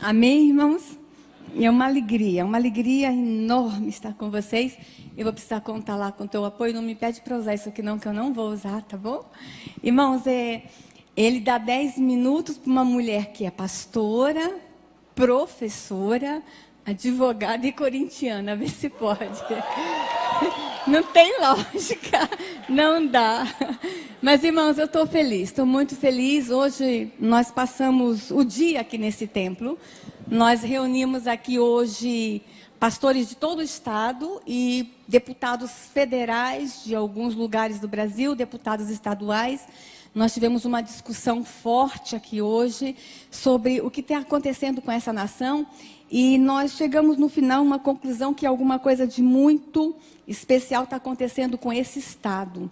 Amém, irmãos? É uma alegria enorme estar com vocês. Eu vou precisar contar lá com o teu apoio. Não me pede para usar isso aqui não, que eu não vou usar, tá bom? Irmãos, ele dá 10 minutos para uma mulher que é pastora, professora, advogada e corintiana. Vê se pode. Não tem lógica, não dá. Mas, irmãos, eu estou feliz, estou muito feliz. Hoje nós passamos o dia aqui nesse templo. Nós reunimos aqui hoje pastores de todo o estado e deputados federais de alguns lugares do Brasil, deputados estaduais. Nós tivemos uma discussão forte aqui hoje sobre o que está acontecendo com essa nação. E nós chegamos no final a uma conclusão que alguma coisa de muito especial está acontecendo com esse estado.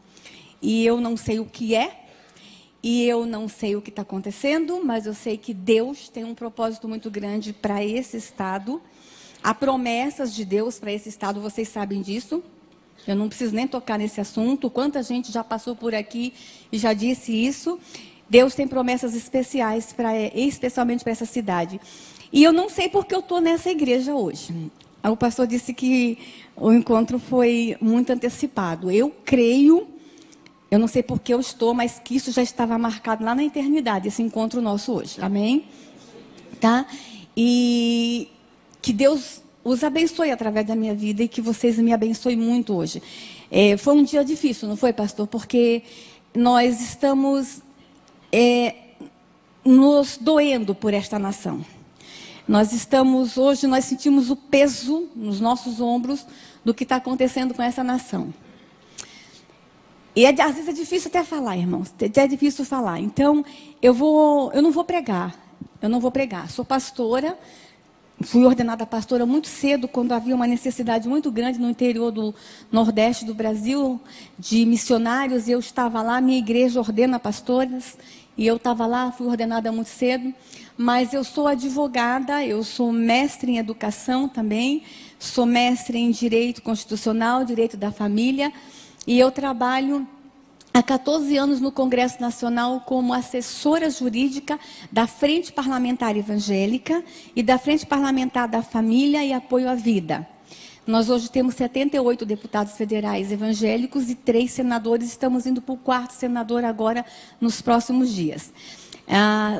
E eu não sei o que é, e eu não sei o que está acontecendo, mas eu sei que Deus tem um propósito muito grande para esse estado. Há promessas de Deus para esse estado, vocês sabem disso. Eu não preciso nem tocar nesse assunto. Quanta gente já passou por aqui e já disse isso. Deus tem promessas especiais, especialmente para essa cidade. E eu não sei porque eu estou nessa igreja hoje. O pastor disse que o encontro foi muito antecipado. Eu creio, eu não sei porque eu estou, mas que isso já estava marcado lá na eternidade, esse encontro nosso hoje. Amém? Tá? E que Deus os abençoe através da minha vida e que vocês me abençoem muito hoje. Foi um dia difícil, não foi, pastor? Porque nós estamos nos doendo por esta nação. Hoje nós sentimos o peso nos nossos ombros do que está acontecendo com essa nação. E às vezes é difícil até falar, irmãos. É difícil falar. Então, eu não vou pregar. Sou pastora. Fui ordenada pastora muito cedo, quando havia uma necessidade muito grande no interior do Nordeste do Brasil, de missionários. Eu estava lá, minha igreja ordena pastoras. E eu estava lá, fui ordenada muito cedo. Mas eu sou advogada, eu sou mestre em educação também. Sou mestre em direito constitucional, direito da família. E eu trabalho há 14 anos no Congresso Nacional como assessora jurídica da Frente Parlamentar Evangélica e da Frente Parlamentar da Família e Apoio à Vida. Nós hoje temos 78 deputados federais evangélicos e 3 senadores. Estamos indo para o 4º senador agora nos próximos dias.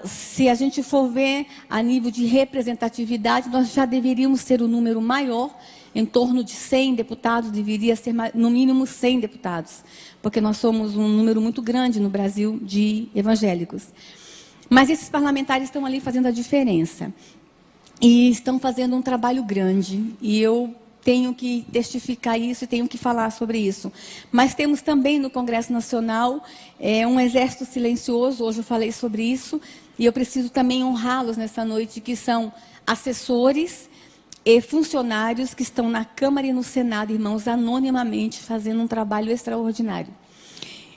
Se a gente for ver a nível de representatividade, nós já deveríamos ter um número maior, em torno de 100 deputados, deveria ser no mínimo 100 deputados, porque nós somos um número muito grande no Brasil de evangélicos. Mas esses parlamentares estão ali fazendo a diferença, e estão fazendo um trabalho grande, e eu tenho que testificar isso e tenho que falar sobre isso. Mas temos também no Congresso Nacional um exército silencioso, hoje eu falei sobre isso, e eu preciso também honrá-los nessa noite, que são assessores e funcionários que estão na Câmara e no Senado, irmãos, anonimamente, fazendo um trabalho extraordinário.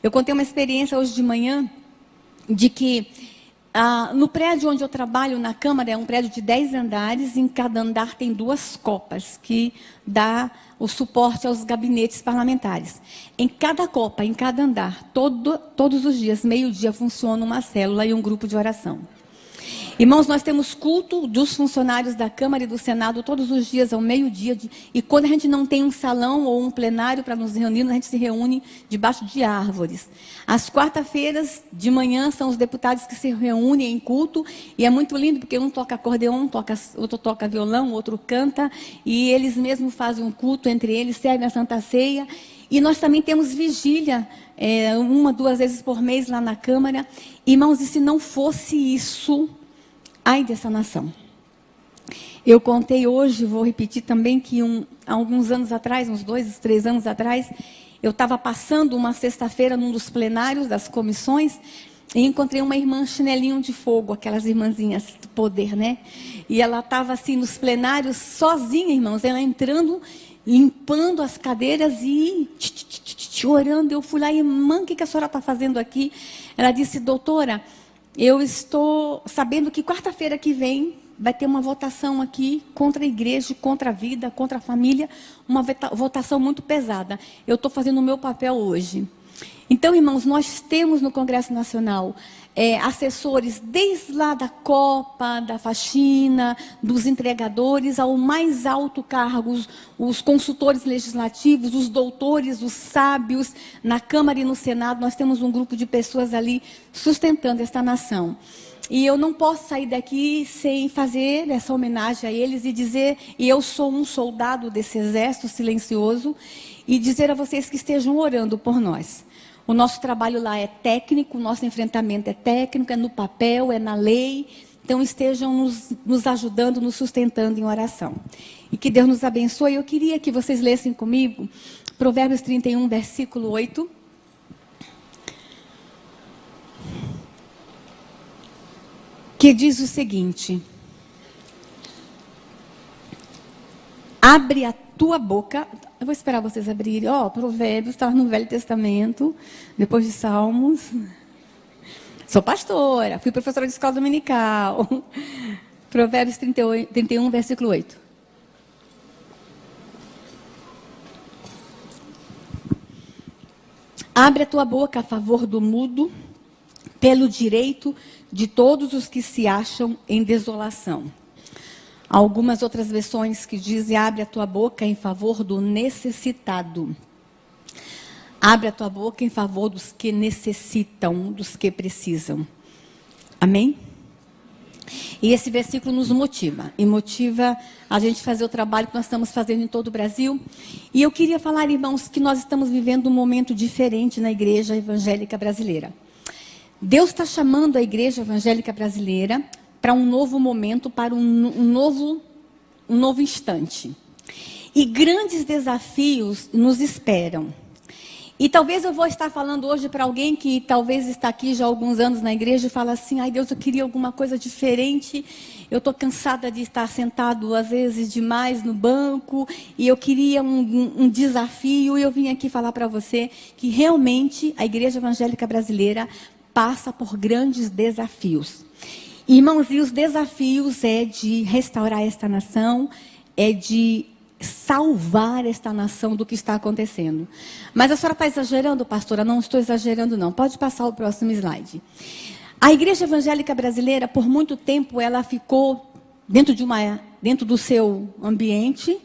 Eu contei uma experiência hoje de manhã, de que no prédio onde eu trabalho, na Câmara, é um prédio de 10 andares, em cada andar tem 2 copas, que dá o suporte aos gabinetes parlamentares. Em cada copa, em cada andar, todos os dias, meio-dia, funciona uma célula e um grupo de oração. Irmãos, nós temos culto dos funcionários da Câmara e do Senado todos os dias ao meio-dia. E quando a gente não tem um salão ou um plenário para nos reunir, a gente se reúne debaixo de árvores. Às quarta-feiras de manhã são os deputados que se reúnem em culto. E é muito lindo porque um toca acordeon, outro toca violão, outro canta. E eles mesmos fazem um culto entre eles, servem a Santa Ceia. E nós também temos vigília, 1, 2 vezes por mês lá na Câmara. Irmãos, e se não fosse isso, ai dessa nação. Eu contei hoje, vou repetir também, que há alguns anos atrás, uns 2, 3 anos atrás, eu estava passando uma sexta-feira num dos plenários das comissões e encontrei uma irmã chinelinho de fogo, aquelas irmãzinhas do poder, né? E ela estava assim nos plenários, sozinha, irmãos, ela entrando, limpando as cadeiras e orando. Eu fui lá, irmã, o que a senhora está fazendo aqui? Ela disse, doutora, eu estou sabendo que quarta-feira que vem vai ter uma votação aqui contra a igreja, contra a vida, contra a família, uma votação muito pesada. Eu estou fazendo o meu papel hoje. Então, irmãos, nós temos no Congresso Nacional assessores desde lá da Copa, da faxina, dos entregadores, ao mais alto cargo, os consultores legislativos, os doutores, os sábios, na Câmara e no Senado. Nós temos um grupo de pessoas ali sustentando esta nação. E eu não posso sair daqui sem fazer essa homenagem a eles e dizer, e eu sou um soldado desse exército silencioso, e dizer a vocês que estejam orando por nós. O nosso trabalho lá é técnico, o nosso enfrentamento é técnico, é no papel, é na lei. Então estejam nos ajudando, nos sustentando em oração. E que Deus nos abençoe. Eu queria que vocês lessem comigo Provérbios 31, versículo 8. Que diz o seguinte: abre a tua boca. Eu vou esperar vocês abrirem. Provérbios está no Velho Testamento, depois de Salmos. Sou pastora, fui professora de escola dominical. Provérbios 31, versículo 8. Abre a tua boca a favor do mudo, pelo direito de todos os que se acham em desolação. Algumas outras versões que dizem, abre a tua boca em favor do necessitado. Abre a tua boca em favor dos que necessitam, dos que precisam. Amém? E esse versículo nos motiva. E motiva a gente fazer o trabalho que nós estamos fazendo em todo o Brasil. E eu queria falar, irmãos, que nós estamos vivendo um momento diferente na igreja evangélica brasileira. Deus está chamando a igreja evangélica brasileira para um novo momento, para um novo instante. E grandes desafios nos esperam. E talvez eu vou estar falando hoje para alguém que talvez está aqui já há alguns anos na igreja e fala assim, ai Deus, eu queria alguma coisa diferente, eu estou cansada de estar sentado às vezes demais no banco, e eu queria um desafio, e eu vim aqui falar para você que realmente a igreja evangélica brasileira passa por grandes desafios. Irmãos, e os desafios é de restaurar esta nação, é de salvar esta nação do que está acontecendo. Mas a senhora está exagerando, pastora? Não estou exagerando, não. Pode passar o próximo slide. A igreja evangélica brasileira, por muito tempo, ela ficou dentro do seu ambiente,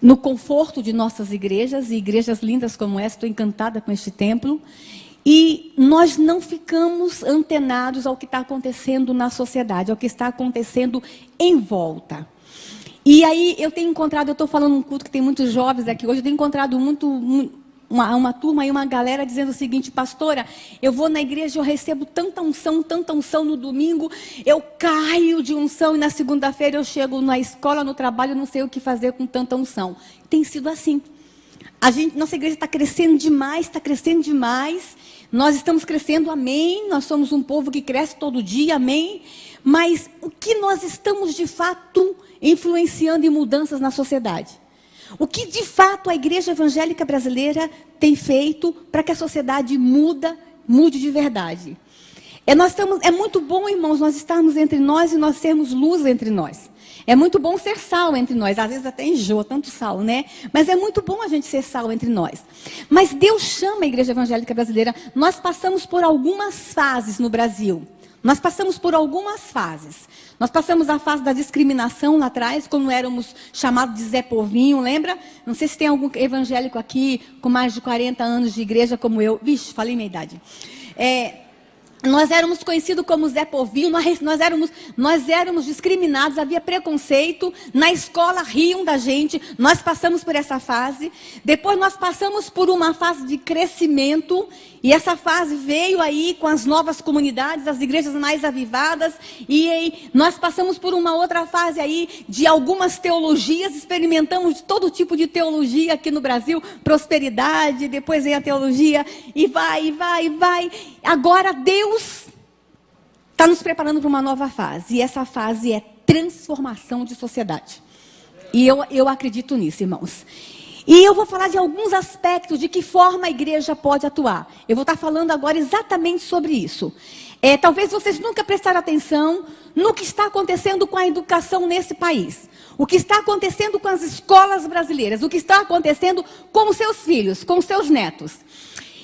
no conforto de nossas igrejas, e igrejas lindas como essa, estou encantada com este templo. E nós não ficamos antenados ao que está acontecendo na sociedade, ao que está acontecendo em volta. E aí eu tenho encontrado, eu estou falando um culto que tem muitos jovens aqui hoje, eu tenho encontrado uma turma e uma galera dizendo o seguinte, pastora, eu vou na igreja, eu recebo tanta unção no domingo, eu caio de unção e na segunda-feira eu chego na escola, no trabalho, não sei o que fazer com tanta unção. Tem sido assim. Nossa igreja está crescendo demais, nós estamos crescendo, amém, nós somos um povo que cresce todo dia, amém, mas o que nós estamos de fato influenciando em mudanças na sociedade? O que de fato a igreja evangélica brasileira tem feito para que a sociedade mude de verdade? É muito bom, irmãos, nós estarmos entre nós e nós sermos luz entre nós. É muito bom ser sal entre nós. Às vezes até enjoa tanto sal, né? Mas é muito bom a gente ser sal entre nós. Mas Deus chama a igreja evangélica brasileira. Nós passamos por algumas fases no Brasil. Nós passamos por algumas fases. Nós passamos a fase da discriminação lá atrás, quando éramos chamados de Zé Povinho, lembra? Não sei se tem algum evangélico aqui com mais de 40 anos de igreja como eu. Vixe, falei minha idade. Nós éramos conhecidos como Zé Povinho, nós éramos discriminados, havia preconceito, na escola riam da gente, nós passamos por essa fase, depois nós passamos por uma fase de crescimento, e essa fase veio aí com as novas comunidades, as igrejas mais avivadas, e aí nós passamos por uma outra fase aí de algumas teologias, experimentamos todo tipo de teologia aqui no Brasil, prosperidade, depois vem a teologia, e vai. Agora Deus está nos preparando para uma nova fase. E essa fase é transformação de sociedade. E eu acredito nisso, irmãos. E eu vou falar de alguns aspectos de que forma a igreja pode atuar. Eu vou estar falando agora exatamente sobre isso. Talvez vocês nunca prestaram atenção no que está acontecendo com a educação nesse país. O que está acontecendo com as escolas brasileiras. O que está acontecendo com os seus filhos, com os seus netos.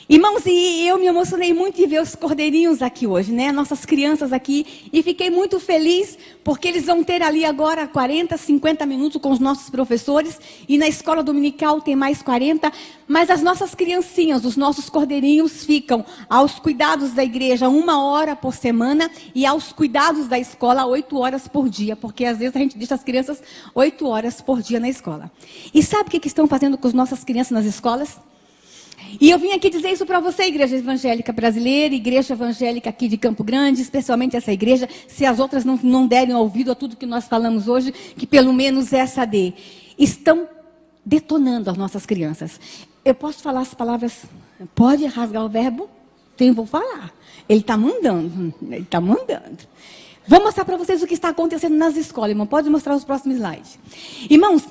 Irmãos, e eu me emocionei muito em ver os cordeirinhos aqui hoje, né? Nossas crianças aqui. E fiquei muito feliz, porque eles vão ter ali agora 40, 50 minutos com os nossos professores. E na escola dominical tem mais 40. Mas as nossas criancinhas, os nossos cordeirinhos, ficam aos cuidados da igreja 1 hora por semana. E aos cuidados da escola 8 horas por dia. Porque às vezes a gente deixa as crianças 8 horas por dia na escola. E sabe o que estão fazendo com as nossas crianças nas escolas? E eu vim aqui dizer isso para você, Igreja Evangélica Brasileira, Igreja Evangélica aqui de Campo Grande, especialmente essa igreja, se as outras não derem ouvido a tudo que nós falamos hoje, que pelo menos essa dê. Estão detonando as nossas crianças. Eu posso falar as palavras, pode rasgar o verbo? Então eu vou falar. Ele está mandando, ele está mandando. Vou mostrar para vocês o que está acontecendo nas escolas, irmão. Pode mostrar os próximos slides. Irmãos,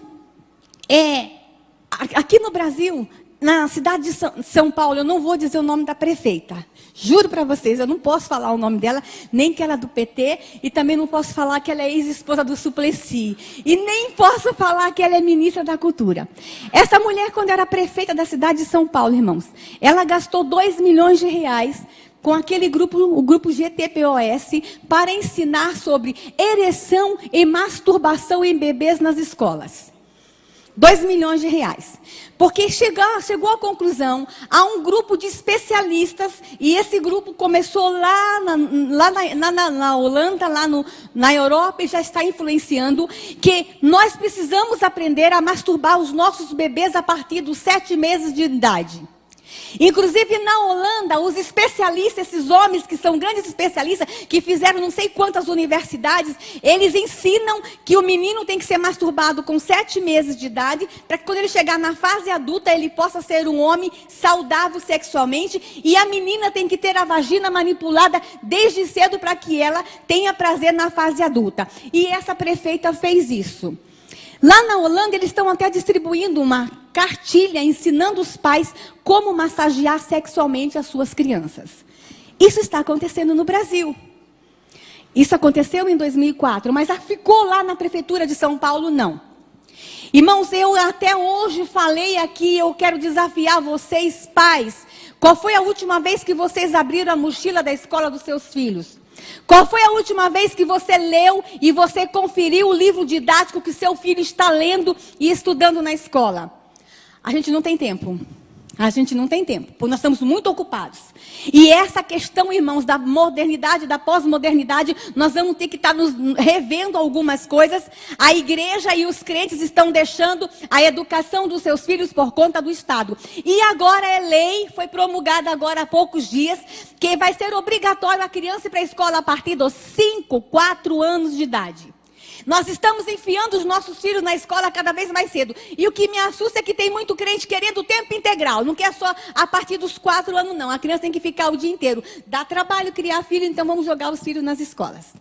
aqui no Brasil, na cidade de São Paulo, eu não vou dizer o nome da prefeita. Juro para vocês, eu não posso falar o nome dela, nem que ela é do PT, e também não posso falar que ela é ex-esposa do Suplicy. E nem posso falar que ela é ministra da Cultura. Essa mulher, quando era prefeita da cidade de São Paulo, irmãos, ela gastou 2 milhões de reais com aquele grupo, o grupo GTPOS, para ensinar sobre ereção e masturbação em bebês nas escolas. 2 milhões de reais. Porque chegou à conclusão, há um grupo de especialistas, e esse grupo começou lá na Holanda, na Europa, e já está influenciando, que nós precisamos aprender a masturbar os nossos bebês a partir dos 7 meses de idade. Inclusive na Holanda, os especialistas, esses homens que são grandes especialistas, que fizeram não sei quantas universidades, eles ensinam que o menino tem que ser masturbado com 7 meses de idade, para que quando ele chegar na fase adulta, ele possa ser um homem saudável sexualmente, e a menina tem que ter a vagina manipulada desde cedo para que ela tenha prazer na fase adulta. E essa prefeita fez isso. Lá na Holanda, eles estão até distribuindo uma cartilha ensinando os pais como massagear sexualmente as suas crianças. Isso está acontecendo no Brasil. Isso aconteceu em 2004, mas ficou lá na prefeitura de São Paulo, não. Irmãos, eu até hoje falei aqui, eu quero desafiar vocês, pais. Qual foi a última vez que vocês abriram a mochila da escola dos seus filhos? Qual foi a última vez que você leu e você conferiu o livro didático que seu filho está lendo e estudando na escola? A gente não tem tempo. A gente não tem tempo, porque nós estamos muito ocupados. E essa questão, irmãos, da modernidade, da pós-modernidade, nós vamos ter que estar nos revendo algumas coisas. A igreja e os crentes estão deixando a educação dos seus filhos por conta do Estado. E agora é lei, foi promulgada agora há poucos dias, que vai ser obrigatório a criança ir para a escola a partir dos 5, 4 anos de idade. Nós estamos enfiando os nossos filhos na escola cada vez mais cedo. E o que me assusta é que tem muito crente querendo tempo integral. Não quer só a partir dos 4 anos, não. A criança tem que ficar o dia inteiro. Dá trabalho criar filho, então vamos jogar os filhos nas escolas.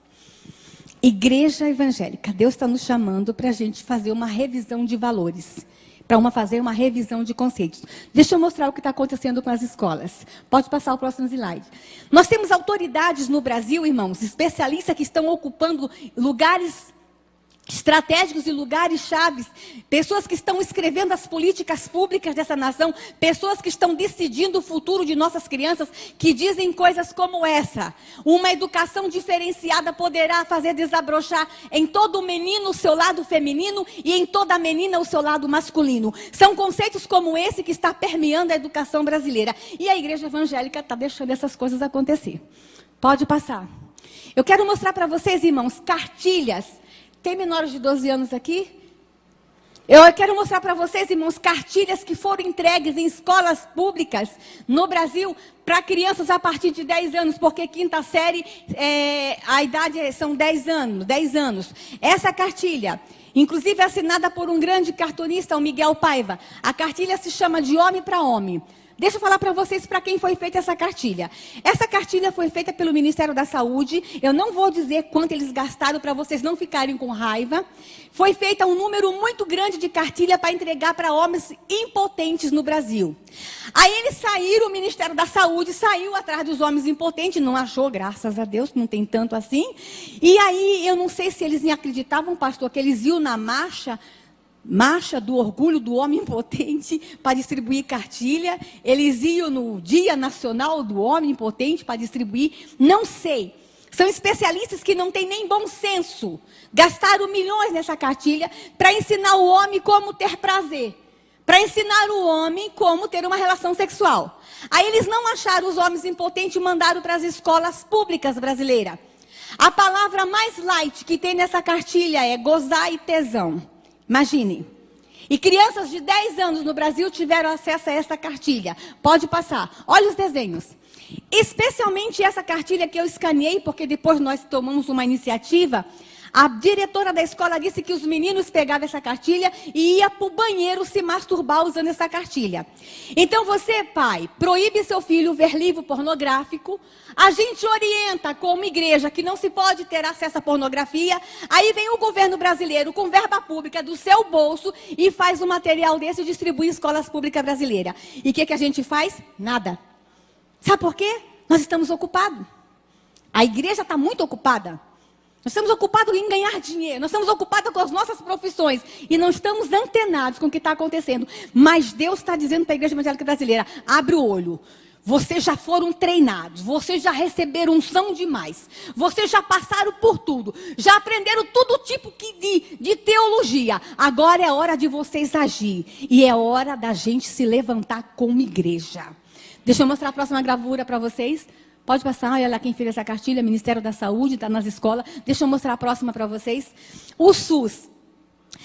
Igreja evangélica, Deus está nos chamando para a gente fazer uma revisão de valores. Para fazer uma revisão de conceitos. Deixa eu mostrar o que está acontecendo com as escolas. Pode passar o próximo slide. Nós temos autoridades no Brasil, irmãos, especialistas que estão ocupando lugares estratégicos e lugares chaves, pessoas que estão escrevendo as políticas públicas dessa nação, pessoas que estão decidindo o futuro de nossas crianças, que dizem coisas como essa: uma educação diferenciada poderá fazer desabrochar em todo menino o seu lado feminino e em toda menina o seu lado masculino. São conceitos como esse que está permeando a educação brasileira, e a igreja evangélica está deixando essas coisas acontecer. Pode passar. Eu quero mostrar para vocês, irmãos, cartilhas. Tem menores de 12 anos aqui? Eu quero mostrar para vocês, irmãos, cartilhas que foram entregues em escolas públicas no Brasil para crianças a partir de 10 anos, porque quinta série, a idade são 10 anos. Essa cartilha, inclusive assinada por um grande cartunista, o Miguel Paiva, a cartilha se chama De Homem para Homem. Deixa eu falar para vocês para quem foi feita essa cartilha. Essa cartilha foi feita pelo Ministério da Saúde. Eu não vou dizer quanto eles gastaram para vocês não ficarem com raiva. Foi feita um número muito grande de cartilha para entregar para homens impotentes no Brasil. Aí eles saíram, o Ministério da Saúde saiu atrás dos homens impotentes, não achou, graças a Deus, não tem tanto assim. E aí, eu não sei se eles acreditavam, pastor, que eles iam na marcha marcha do orgulho do homem impotente para distribuir cartilha. Eles iam no Dia Nacional do Homem Impotente para distribuir. Não sei. São especialistas que não têm nem bom senso. Gastaram milhões nessa cartilha para ensinar o homem como ter prazer. Para ensinar o homem como ter uma relação sexual. Aí eles não acharam os homens impotentes e mandaram para as escolas públicas brasileiras. A palavra mais light que tem nessa cartilha é gozar e tesão. Imagine. E crianças de 10 anos no Brasil tiveram acesso a essa cartilha. Pode passar. Olha os desenhos. Especialmente essa cartilha que eu escaneei, porque depois nós tomamos uma iniciativa. A diretora da escola disse que os meninos pegavam essa cartilha e iam para o banheiro se masturbar usando essa cartilha. Então você, pai, proíbe seu filho ver livro pornográfico. A gente orienta como igreja que não se pode ter acesso à pornografia. Aí vem o governo brasileiro com verba pública do seu bolso e faz um material desse e distribui em escolas públicas brasileiras. E o que a gente faz? Nada. Sabe por quê? Nós estamos ocupados. A igreja está muito ocupada. Nós estamos ocupados em ganhar dinheiro. Nós estamos ocupados com as nossas profissões. E não estamos antenados com o que está acontecendo. Mas Deus está dizendo para a igreja evangélica brasileira, abre o olho. Vocês já foram treinados. Vocês já receberam unção demais. Vocês já passaram por tudo. Já aprenderam todo tipo de teologia. Agora é hora de vocês agir. E é hora da gente se levantar como igreja. Deixa eu mostrar a próxima gravura para vocês. Pode passar, olha lá quem fez essa cartilha, Ministério da Saúde, está nas escolas. Deixa eu mostrar a próxima para vocês. O SUS.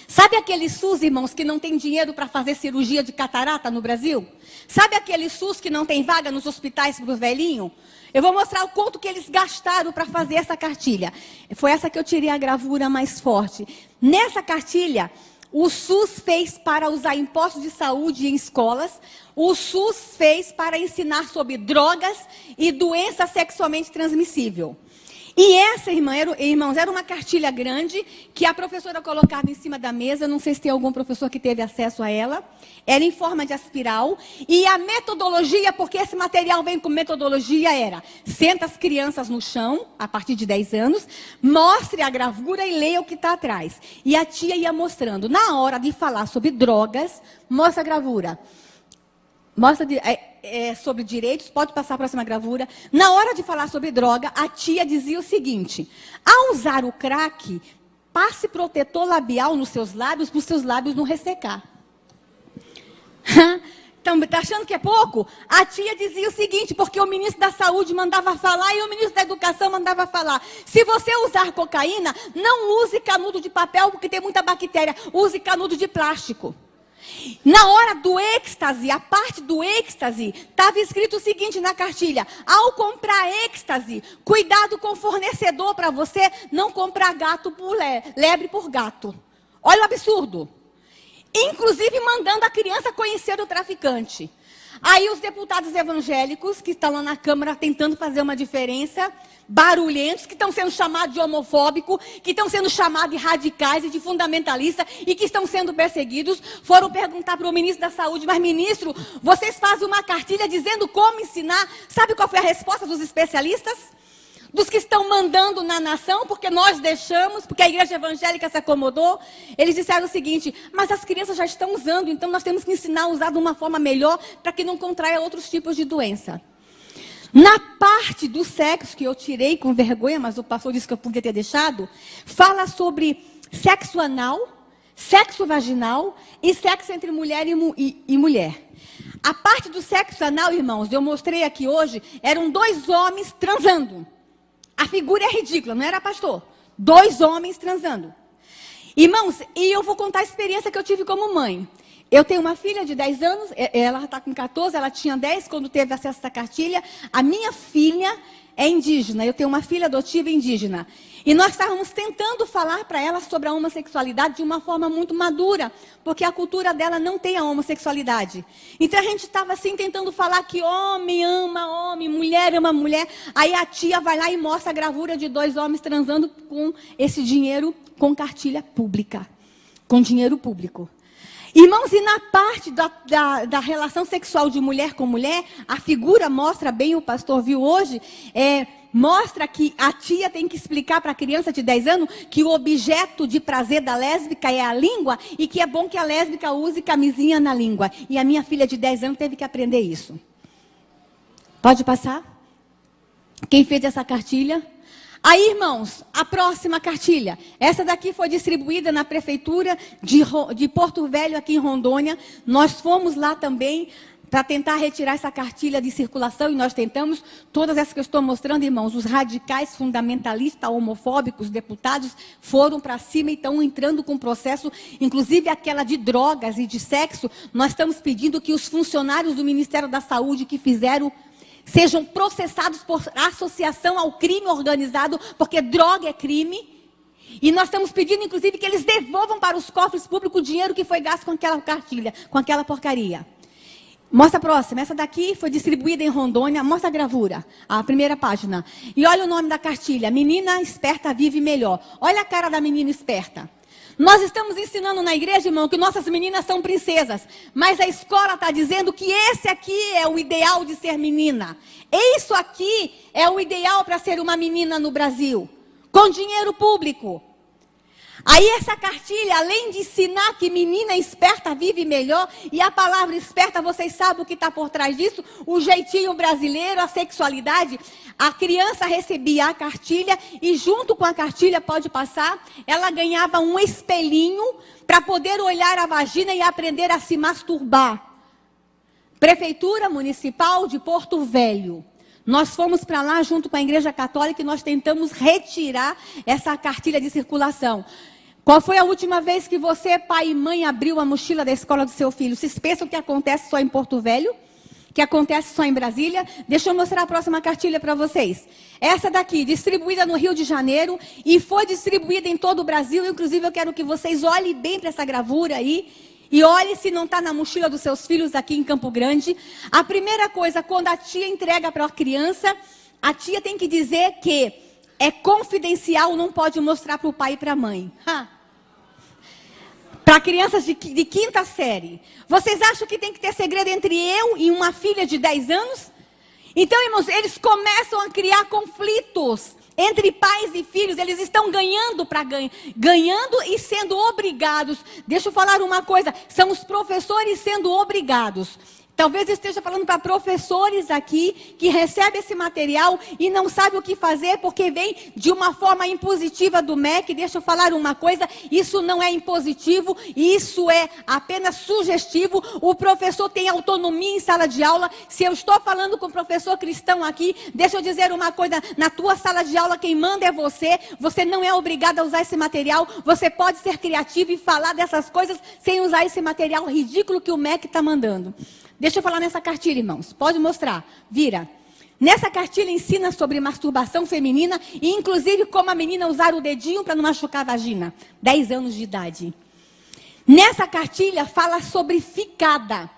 Sabe aquele SUS, irmãos, que não tem dinheiro para fazer cirurgia de catarata no Brasil? Sabe aquele SUS que não tem vaga nos hospitais para os velhinhos? Eu vou mostrar o quanto que eles gastaram para fazer essa cartilha. Foi essa que eu tirei a gravura mais forte. Nessa cartilha, o SUS fez para usar impostos de saúde em escolas. O SUS fez para ensinar sobre drogas e doença sexualmente transmissível. E essa, irmãos, era uma cartilha grande que a professora colocava em cima da mesa. Não sei se tem algum professor que teve acesso a ela. Era em forma de espiral. E a metodologia, porque esse material vem com metodologia, era: senta as crianças no chão, a partir de 10 anos, mostre a gravura e leia o que está atrás. E a tia ia mostrando. Na hora de falar sobre drogas, mostra a gravura. Mostra sobre direitos, pode passar a próxima gravura. Na hora de falar sobre droga, a tia dizia o seguinte: ao usar o crack, passe protetor labial nos seus lábios, para os seus lábios não ressecar. Então, está achando que é pouco? A tia dizia o seguinte, porque o ministro da Saúde mandava falar e o ministro da Educação mandava falar: se você usar cocaína, não use canudo de papel, porque tem muita bactéria, use canudo de plástico. Na hora do êxtase, a parte do êxtase, estava escrito o seguinte na cartilha: ao comprar êxtase, cuidado com o fornecedor para você não comprar gato por lebre por gato. Olha o absurdo. Inclusive mandando a criança conhecer o traficante. Aí os deputados evangélicos, que estão lá na Câmara tentando fazer uma diferença, barulhentos, que estão sendo chamados de homofóbico, que estão sendo chamados de radicais e de fundamentalistas, e que estão sendo perseguidos, foram perguntar para o ministro da Saúde: mas ministro, vocês fazem uma cartilha dizendo como ensinar? Sabe qual foi a resposta dos especialistas? Dos que estão mandando na nação, porque nós deixamos, porque a igreja evangélica se acomodou. Eles disseram o seguinte: mas as crianças já estão usando, então nós temos que ensinar a usar de uma forma melhor para que não contraia outros tipos de doença. Na parte do sexo, que eu tirei com vergonha, mas o pastor disse que eu podia ter deixado, fala sobre sexo anal, sexo vaginal e sexo entre mulher e mulher. A parte do sexo anal, irmãos, eu mostrei aqui hoje, eram 2 homens transando. A figura é ridícula, não era, pastor? 2 homens transando. Irmãos, e eu vou contar a experiência que eu tive como mãe. Eu tenho uma filha de 10 anos, ela está com 14, ela tinha 10 quando teve acesso a essa cartilha. A minha filha é indígena, eu tenho uma filha adotiva indígena. E nós estávamos tentando falar para ela sobre a homossexualidade de uma forma muito madura, porque a cultura dela não tem a homossexualidade. Então a gente estava assim tentando falar que homem ama homem, mulher ama mulher. Aí a tia vai lá e mostra a gravura de 2 homens transando com esse dinheiro, com cartilha pública, com dinheiro público. Irmãos, e na parte da relação sexual de mulher com mulher, a figura mostra bem, o pastor viu hoje, mostra que a tia tem que explicar para a criança de 10 anos que o objeto de prazer da lésbica é a língua e que é bom que a lésbica use camisinha na língua. E a minha filha de 10 anos teve que aprender isso. Pode passar? Quem fez essa cartilha? Aí, irmãos, a próxima cartilha. Essa daqui foi distribuída na prefeitura de Porto Velho, aqui em Rondônia. Nós fomos lá também para tentar retirar essa cartilha de circulação, e nós tentamos. Todas essas que eu estou mostrando, irmãos, os radicais, fundamentalistas, homofóbicos, deputados, foram para cima e estão entrando com processo, inclusive aquela de drogas e de sexo. Nós estamos pedindo que os funcionários do Ministério da Saúde que fizeram sejam processados por associação ao crime organizado, porque droga é crime. E nós estamos pedindo, inclusive, que eles devolvam para os cofres públicos o dinheiro que foi gasto com aquela cartilha, com aquela porcaria. Mostra a próxima. Essa daqui foi distribuída em Rondônia. Mostra a gravura, a primeira página. E olha o nome da cartilha. Menina esperta vive melhor. Olha a cara da menina esperta. Nós estamos ensinando na igreja, irmão, que nossas meninas são princesas. Mas a escola está dizendo que esse aqui é o ideal de ser menina. Isso aqui é o ideal para ser uma menina no Brasil. Com dinheiro público. Aí essa cartilha, além de ensinar que menina esperta vive melhor, e a palavra esperta, vocês sabem o que está por trás disso? O jeitinho brasileiro, a sexualidade. A criança recebia a cartilha e junto com a cartilha, pode passar, ela ganhava um espelhinho para poder olhar a vagina e aprender a se masturbar. Prefeitura Municipal de Porto Velho. Nós fomos para lá junto com a Igreja Católica e nós tentamos retirar essa cartilha de circulação. Qual foi a última vez que você, pai e mãe, abriu a mochila da escola do seu filho? Vocês pensam que acontece só em Porto Velho? Que acontece só em Brasília? Deixa eu mostrar a próxima cartilha para vocês. Essa daqui, distribuída no Rio de Janeiro e foi distribuída em todo o Brasil. Inclusive, eu quero que vocês olhem bem para essa gravura aí. E olhe se não está na mochila dos seus filhos aqui em Campo Grande. A primeira coisa, quando a tia entrega para a criança, a tia tem que dizer que é confidencial, não pode mostrar para o pai e para a mãe. Para crianças de quinta série. Vocês acham que tem que ter segredo entre eu e uma filha de 10 anos? Então, irmãos, eles começam a criar conflitos entre pais e filhos. Eles estão ganhando e sendo obrigados. Deixa eu falar uma coisa, são os professores sendo obrigados. Talvez eu esteja falando para professores aqui que recebem esse material e não sabem o que fazer porque vem de uma forma impositiva do MEC. Deixa eu falar uma coisa, isso não é impositivo, isso é apenas sugestivo. O professor tem autonomia em sala de aula. Se eu estou falando com o professor cristão aqui, deixa eu dizer uma coisa, na tua sala de aula quem manda é você. Você não é obrigado a usar esse material. Você pode ser criativo e falar dessas coisas sem usar esse material ridículo que o MEC está mandando. Deixa eu falar nessa cartilha, irmãos. Pode mostrar. Vira. Nessa cartilha ensina sobre masturbação feminina e inclusive como a menina usar o dedinho para não machucar a vagina. 10 anos de idade. Nessa cartilha fala sobre ficada.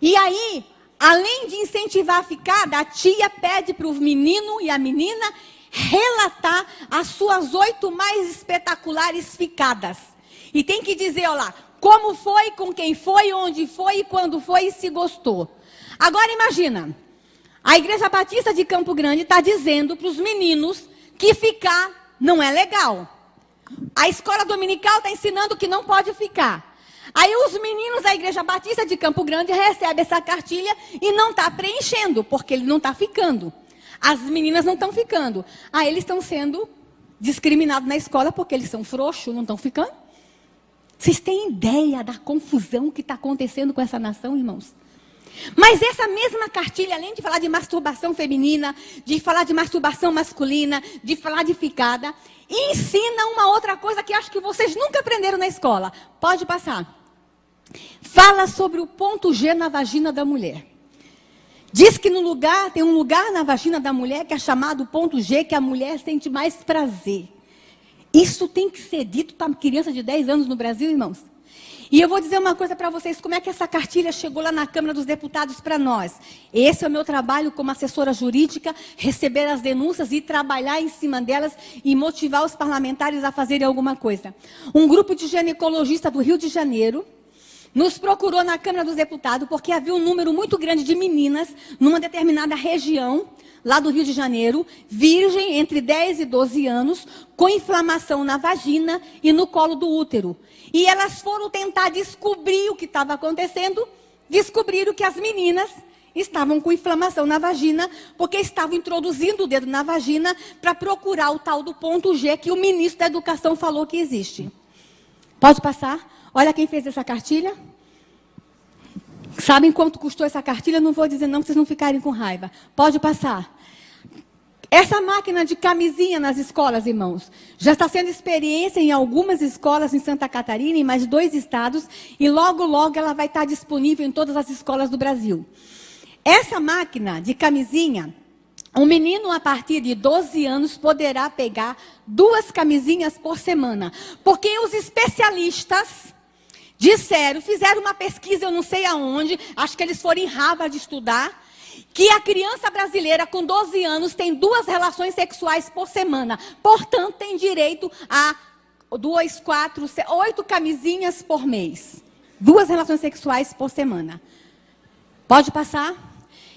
E aí, além de incentivar a ficada, a tia pede para o menino e a menina relatar as suas 8 mais espetaculares ficadas. E tem que dizer, olha lá, como foi, com quem foi, onde foi, quando foi e se gostou. Agora imagina, a Igreja Batista de Campo Grande está dizendo para os meninos que ficar não é legal. A escola dominical está ensinando que não pode ficar. Aí os meninos da Igreja Batista de Campo Grande recebem essa cartilha e não está preenchendo, porque ele não está ficando. As meninas não estão ficando. Aí eles estão sendo discriminados na escola porque eles são frouxos, não estão ficando. Vocês têm ideia da confusão que está acontecendo com essa nação, irmãos? Mas essa mesma cartilha, além de falar de masturbação feminina, de falar de masturbação masculina, de falar de ficada, ensina uma outra coisa que acho que vocês nunca aprenderam na escola. Pode passar. Fala sobre o ponto G na vagina da mulher. Diz que tem um lugar na vagina da mulher que é chamado ponto G, que a mulher sente mais prazer. Isso tem que ser dito para criança de 10 anos no Brasil, irmãos. E eu vou dizer uma coisa para vocês, como é que essa cartilha chegou lá na Câmara dos Deputados para nós. Esse é o meu trabalho como assessora jurídica, receber as denúncias e trabalhar em cima delas e motivar os parlamentares a fazerem alguma coisa. Um grupo de ginecologistas do Rio de Janeiro nos procurou na Câmara dos Deputados porque havia um número muito grande de meninas numa determinada região, lá do Rio de Janeiro, virgem entre 10 e 12 anos, com inflamação na vagina e no colo do útero. E elas foram tentar descobrir o que estava acontecendo, descobriram que as meninas estavam com inflamação na vagina, porque estavam introduzindo o dedo na vagina para procurar o tal do ponto G que o ministro da Educação falou que existe. Pode passar? Olha quem fez essa cartilha. Sabem quanto custou essa cartilha? Não vou dizer não, para vocês não ficarem com raiva. Pode passar. Essa máquina de camisinha nas escolas, irmãos, já está sendo experiência em algumas escolas em Santa Catarina, em mais 2 estados, e logo, logo ela vai estar disponível em todas as escolas do Brasil. Essa máquina de camisinha, um menino a partir de 12 anos poderá pegar 2 camisinhas por semana, porque os especialistas disseram, fizeram uma pesquisa, eu não sei aonde, acho que eles foram em Harvard estudar, que a criança brasileira com 12 anos tem 2 relações sexuais por semana. Portanto, tem direito a 2, 4, 8 camisinhas por mês. 2 relações sexuais por semana. Pode passar?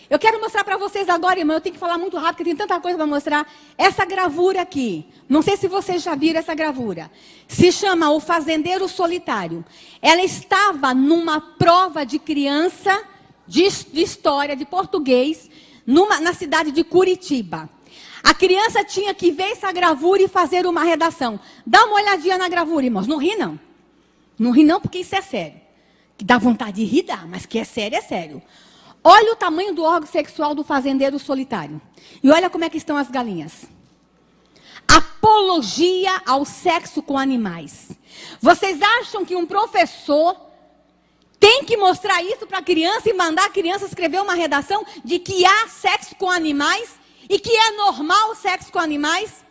Eu quero mostrar para vocês agora, irmão, eu tenho que falar muito rápido, porque tem tanta coisa para mostrar. Essa gravura aqui, não sei se vocês já viram essa gravura. Se chama O Fazendeiro Solitário. Ela estava numa prova de criança de história, de português, na cidade de Curitiba. A criança tinha que ver essa gravura e fazer uma redação. Dá uma olhadinha na gravura, irmãos. Não ri, não. Não ri, não, porque isso é sério. Que dá vontade de rir, dá, mas que é sério, é sério. Olha o tamanho do órgão sexual do fazendeiro solitário. E olha como é que estão as galinhas. Apologia ao sexo com animais. Vocês acham que um professor tem que mostrar isso para a criança e mandar a criança escrever uma redação de que há sexo com animais e que é normal o sexo com animais?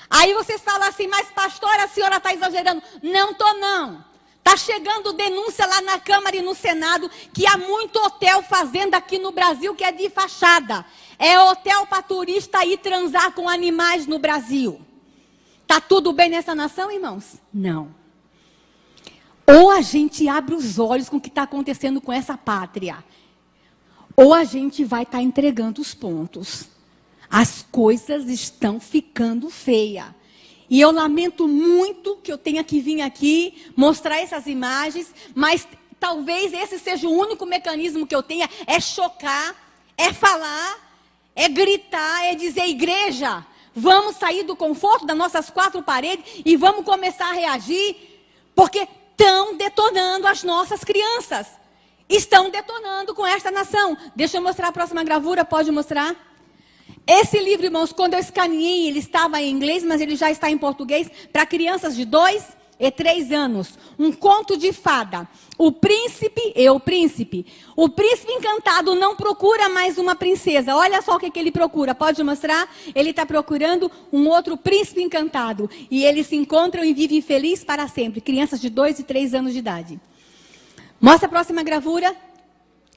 Aí vocês falam assim, mas pastora, a senhora está exagerando. Não estou, não. Está chegando denúncia lá na Câmara e no Senado que há muito hotel fazenda aqui no Brasil que é de fachada. É hotel para turista ir transar com animais no Brasil. Está tudo bem nessa nação, irmãos? Não. Ou a gente abre os olhos com o que está acontecendo com essa pátria, ou a gente vai estar entregando os pontos. As coisas estão ficando feias. E eu lamento muito que eu tenha que vir aqui mostrar essas imagens, mas talvez esse seja o único mecanismo que eu tenha, é chocar, é falar, é gritar, é dizer, igreja, vamos sair do conforto das nossas 4 paredes e vamos começar a reagir, porque estão detonando as nossas crianças. Estão detonando com esta nação. Deixa eu mostrar a próxima gravura, pode mostrar? Esse livro, irmãos, quando eu escaneei, ele estava em inglês, mas ele já está em português, para crianças de 2 e 3 anos. Um conto de fada. O príncipe e o príncipe. O príncipe encantado não procura mais uma princesa. Olha só o que ele procura. Pode mostrar? Ele está procurando um outro príncipe encantado. E eles se encontram e vivem felizes para sempre. Crianças de 2 e 3 anos de idade. Mostra a próxima gravura.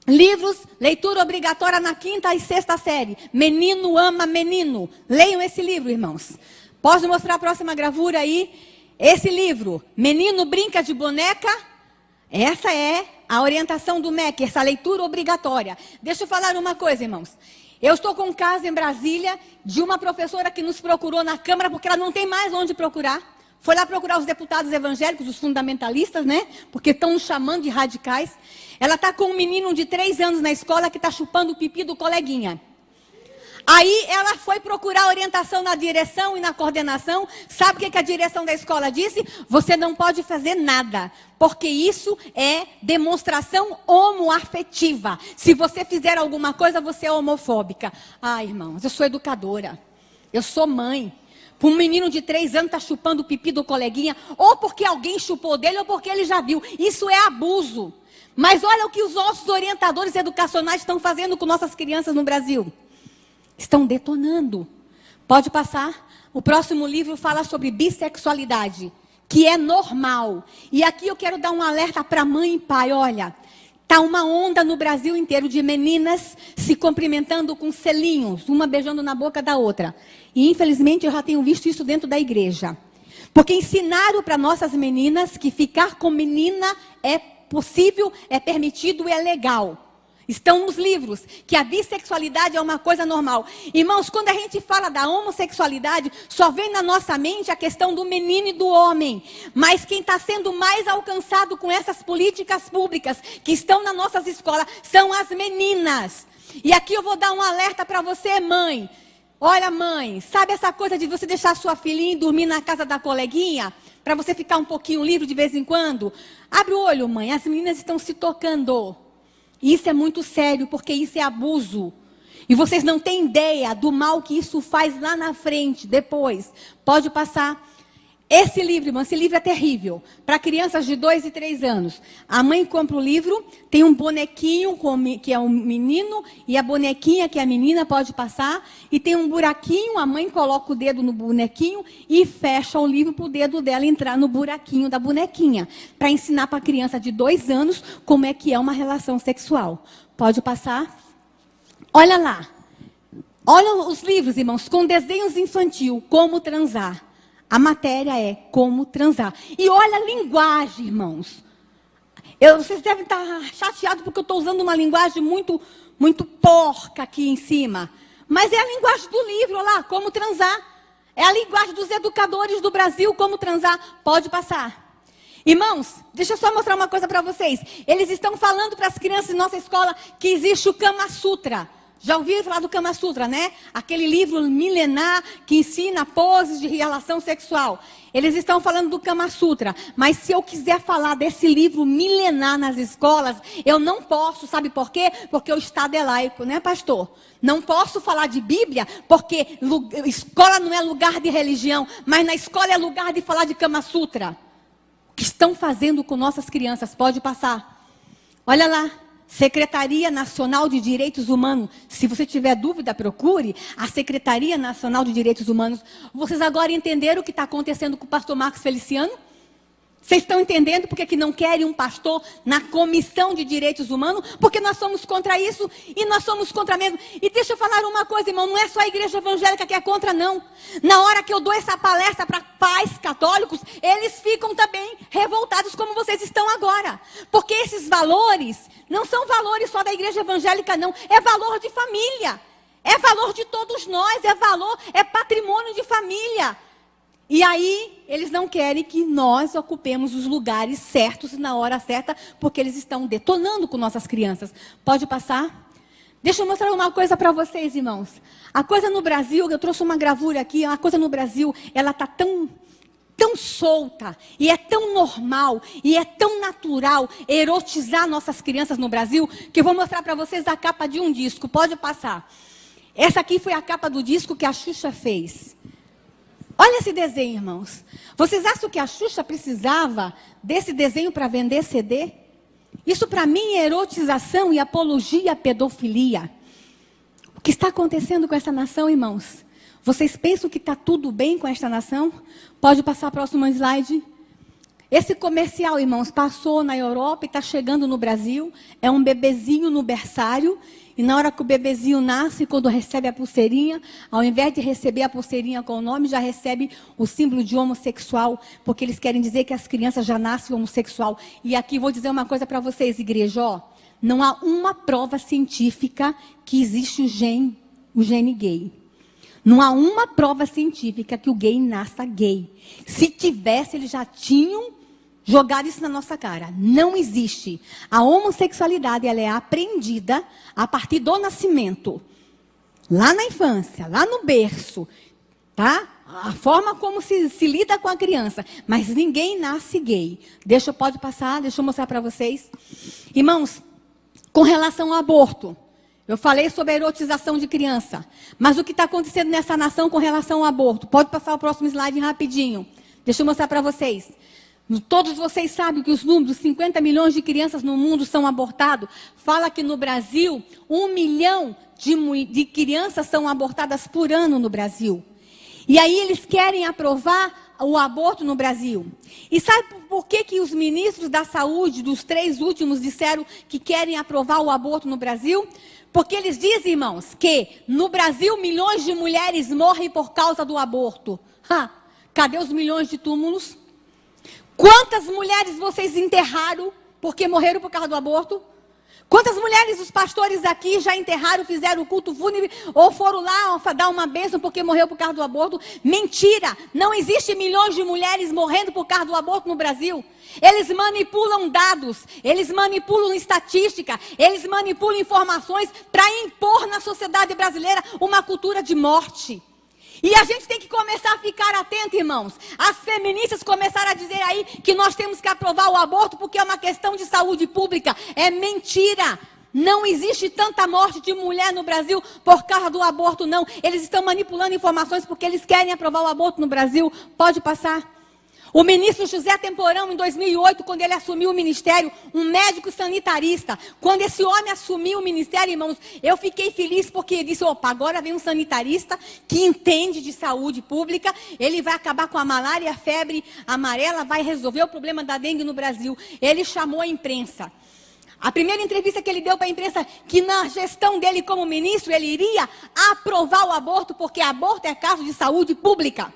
Livros, leitura obrigatória na 5ª e 6ª série. Menino ama menino. Leiam esse livro, irmãos. Pode mostrar a próxima gravura aí? Esse livro, Menino Brinca de Boneca. Essa é a orientação do MEC, essa leitura obrigatória. Deixa eu falar uma coisa, irmãos. Eu estou com um caso em Brasília de uma professora que nos procurou na Câmara porque ela não tem mais onde procurar. Foi lá procurar os deputados evangélicos, os fundamentalistas, né? Porque estão nos chamando de radicais. Ela está com um menino de 3 anos na escola que está chupando o pipi do coleguinha. Aí ela foi procurar orientação na direção e na coordenação. Sabe o que a direção da escola disse? Você não pode fazer nada, porque isso é demonstração homoafetiva. Se você fizer alguma coisa, você é homofóbica. Ah, irmãos, eu sou educadora. Eu sou mãe. Um menino de 3 anos está chupando o pipi do coleguinha, ou porque alguém chupou dele, ou porque ele já viu. Isso é abuso. Mas olha o que os nossos orientadores educacionais estão fazendo com nossas crianças no Brasil. Estão detonando. Pode passar. O próximo livro fala sobre bissexualidade, que é normal. E aqui eu quero dar um alerta para mãe e pai. Olha, está uma onda no Brasil inteiro de meninas se cumprimentando com selinhos, uma beijando na boca da outra. E infelizmente eu já tenho visto isso dentro da igreja. Porque ensinaram para nossas meninas que ficar com menina é possível, é permitido e é legal. Estão nos livros que a bissexualidade é uma coisa normal. Irmãos, quando a gente fala da homossexualidade, só vem na nossa mente a questão do menino e do homem. Mas quem está sendo mais alcançado com essas políticas públicas que estão nas nossas escolas são as meninas. E aqui eu vou dar um alerta para você, mãe. Olha, mãe, sabe essa coisa de você deixar sua filhinha dormir na casa da coleguinha? Para você ficar um pouquinho livre de vez em quando? Abre o olho, mãe, as meninas estão se tocando. Isso é muito sério, porque isso é abuso. E vocês não têm ideia do mal que isso faz lá na frente, depois. Pode passar. Esse livro, irmão, esse livro é terrível. Para crianças de 2 e 3 anos. A mãe compra o livro, tem um bonequinho, que é um menino, e a bonequinha, que é a menina, pode passar. E tem um buraquinho, a mãe coloca o dedo no bonequinho e fecha o livro para o dedo dela entrar no buraquinho da bonequinha. Para ensinar para a criança de 2 anos como é que é uma relação sexual. Pode passar. Olha lá. Olha os livros, irmãos, com desenhos infantil, como transar. A matéria é como transar. E olha a linguagem, irmãos. Vocês devem estar chateados porque eu estou usando uma linguagem muito, muito porca aqui em cima. Mas é a linguagem do livro, olha lá, como transar. É a linguagem dos educadores do Brasil, como transar. Pode passar. Irmãos, deixa eu só mostrar uma coisa para vocês. Eles estão falando para as crianças em nossa escola que existe o Kama Sutra. Já ouviram falar do Kama Sutra, né? Aquele livro milenar que ensina poses de relação sexual. Eles estão falando do Kama Sutra. Mas se eu quiser falar desse livro milenar nas escolas, eu não posso, sabe por quê? Porque o Estado é laico, né, pastor? Não posso falar de Bíblia, porque escola não é lugar de religião, mas na escola é lugar de falar de Kama Sutra. O que estão fazendo com nossas crianças? Pode passar. Olha lá. Secretaria Nacional de Direitos Humanos. Se você tiver dúvida, procure a Secretaria Nacional de Direitos Humanos. Vocês agora entenderam o que está acontecendo com o pastor Marcos Feliciano? Vocês estão entendendo porque que não querem um pastor na Comissão de Direitos Humanos? Porque nós somos contra isso e nós somos contra mesmo. E deixa eu falar uma coisa, irmão, não é só a igreja evangélica que é contra, não. Na hora que eu dou essa palestra para pais católicos, eles ficam também revoltados como vocês estão agora. Porque esses valores não são valores só da igreja evangélica, não. É valor de família. É valor de todos nós, é patrimônio de família. E aí, eles não querem que nós ocupemos os lugares certos na hora certa, porque eles estão detonando com nossas crianças. Pode passar? Deixa eu mostrar uma coisa para vocês, irmãos. A coisa no Brasil, eu trouxe uma gravura aqui, a coisa no Brasil, ela está tão solta, e é tão normal, e é tão natural erotizar nossas crianças no Brasil, que eu vou mostrar para vocês a capa de um disco. Pode passar. Essa aqui foi a capa do disco que a Xuxa fez. Olha esse desenho, irmãos. Vocês acham que a Xuxa precisava desse desenho para vender CD? Isso para mim é erotização e apologia à pedofilia. O que está acontecendo com essa nação, irmãos? Vocês pensam que está tudo bem com esta nação? Pode passar a próxima slide. Esse comercial, irmãos, passou na Europa e está chegando no Brasil. É um bebezinho no berçário. E na hora que o bebezinho nasce, quando recebe a pulseirinha, ao invés de receber a pulseirinha com o nome, já recebe o símbolo de homossexual, porque eles querem dizer que as crianças já nascem homossexual. E aqui vou dizer uma coisa para vocês, igreja, ó, não há uma prova científica que existe o gene gay. Não há uma prova científica que o gay nasça gay. Se tivesse, eles já tinham jogar isso na nossa cara. Não existe. A homossexualidade, ela é aprendida a partir do nascimento. Lá na infância, lá no berço. Tá? A forma como se lida com a criança. Mas ninguém nasce gay. Pode passar, deixa eu mostrar para vocês. Irmãos, com relação ao aborto. Eu falei sobre a erotização de criança. Mas o que está acontecendo nessa nação com relação ao aborto? Pode passar o próximo slide rapidinho. Deixa eu mostrar para vocês. Todos vocês sabem que os números, 50 milhões de crianças no mundo são abortados. Fala que no Brasil, 1 milhão de crianças são abortadas por ano no Brasil. E aí eles querem aprovar o aborto no Brasil. E sabe por que os ministros da saúde, dos 3 últimos, disseram que querem aprovar o aborto no Brasil? Porque eles dizem, irmãos, que no Brasil milhões de mulheres morrem por causa do aborto. Cadê os milhões de túmulos? Quantas mulheres vocês enterraram porque morreram por causa do aborto? Quantas mulheres os pastores aqui já enterraram, fizeram o culto fúnebre, ou foram lá dar uma bênção porque morreu por causa do aborto? Mentira! Não existe milhões de mulheres morrendo por causa do aborto no Brasil. Eles manipulam dados, eles manipulam estatística, eles manipulam informações para impor na sociedade brasileira uma cultura de morte. E a gente tem que começar a ficar atento, irmãos. As feministas começaram a dizer aí que nós temos que aprovar o aborto porque é uma questão de saúde pública. É mentira. Não existe tanta morte de mulher no Brasil por causa do aborto, não. Eles estão manipulando informações porque eles querem aprovar o aborto no Brasil. Pode passar. O ministro José Temporão, em 2008, quando ele assumiu o ministério, um médico sanitarista, quando esse homem assumiu o ministério, irmãos, eu fiquei feliz porque ele disse, opa, agora vem um sanitarista que entende de saúde pública, ele vai acabar com a malária e a febre amarela, vai resolver o problema da dengue no Brasil. Ele chamou a imprensa. A primeira entrevista que ele deu para a imprensa, que na gestão dele como ministro, ele iria aprovar o aborto, porque aborto é caso de saúde pública.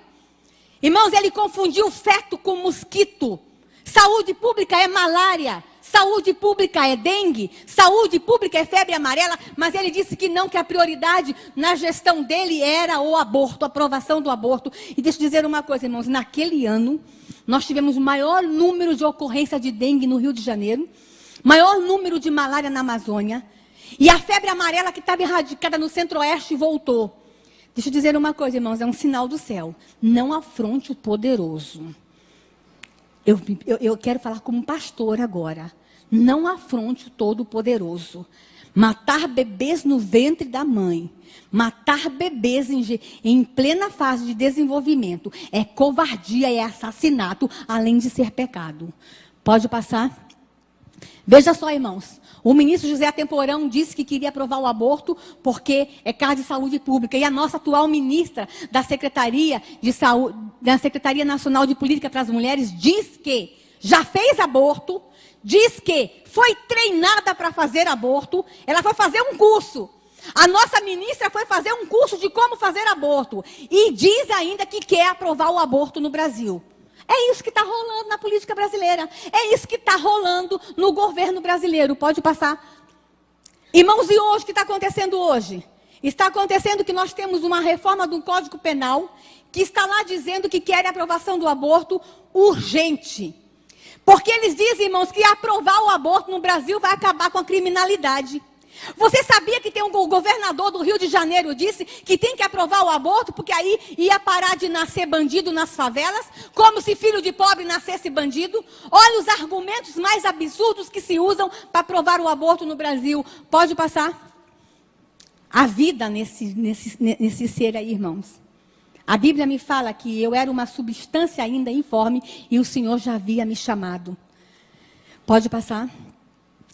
Irmãos, ele confundiu feto com mosquito. Saúde pública é malária, saúde pública é dengue, saúde pública é febre amarela, mas ele disse que não, que a prioridade na gestão dele era o aborto, a aprovação do aborto. E deixa eu dizer uma coisa, irmãos, naquele ano, nós tivemos o maior número de ocorrência de dengue no Rio de Janeiro, maior número de malária na Amazônia, e a febre amarela que estava erradicada no Centro-Oeste voltou. Deixa eu dizer uma coisa, irmãos, é um sinal do céu. Não afronte o poderoso. Eu quero falar como pastor agora. Não afronte o todo-poderoso. Matar bebês no ventre da mãe, matar bebês em plena fase de desenvolvimento, é covardia, é assassinato, além de ser pecado. Pode passar? Veja só, irmãos. O ministro José Temporão disse que queria aprovar o aborto porque é caso de saúde pública. E a nossa atual ministra da Secretaria de Saúde, da Secretaria Nacional de Política para as Mulheres, diz que já fez aborto, diz que foi treinada para fazer aborto, ela foi fazer um curso. A nossa ministra foi fazer um curso de como fazer aborto. E diz ainda que quer aprovar o aborto no Brasil. É isso que está rolando na política brasileira. É isso que está rolando no governo brasileiro. Pode passar. Irmãos, e hoje, o que está acontecendo hoje? Está acontecendo que nós temos uma reforma do Código Penal que está lá dizendo que quer a aprovação do aborto urgente. Porque eles dizem, irmãos, que aprovar o aborto no Brasil vai acabar com a criminalidade. Você sabia que tem um governador do Rio de Janeiro disse que tem que aprovar o aborto porque aí ia parar de nascer bandido nas favelas, como se filho de pobre nascesse bandido? Olha os argumentos mais absurdos que se usam para aprovar o aborto no Brasil. Pode passar? A vida nesse ser aí, irmãos. A Bíblia me fala que eu era uma substância ainda informe e o Senhor já havia me chamado. Pode passar?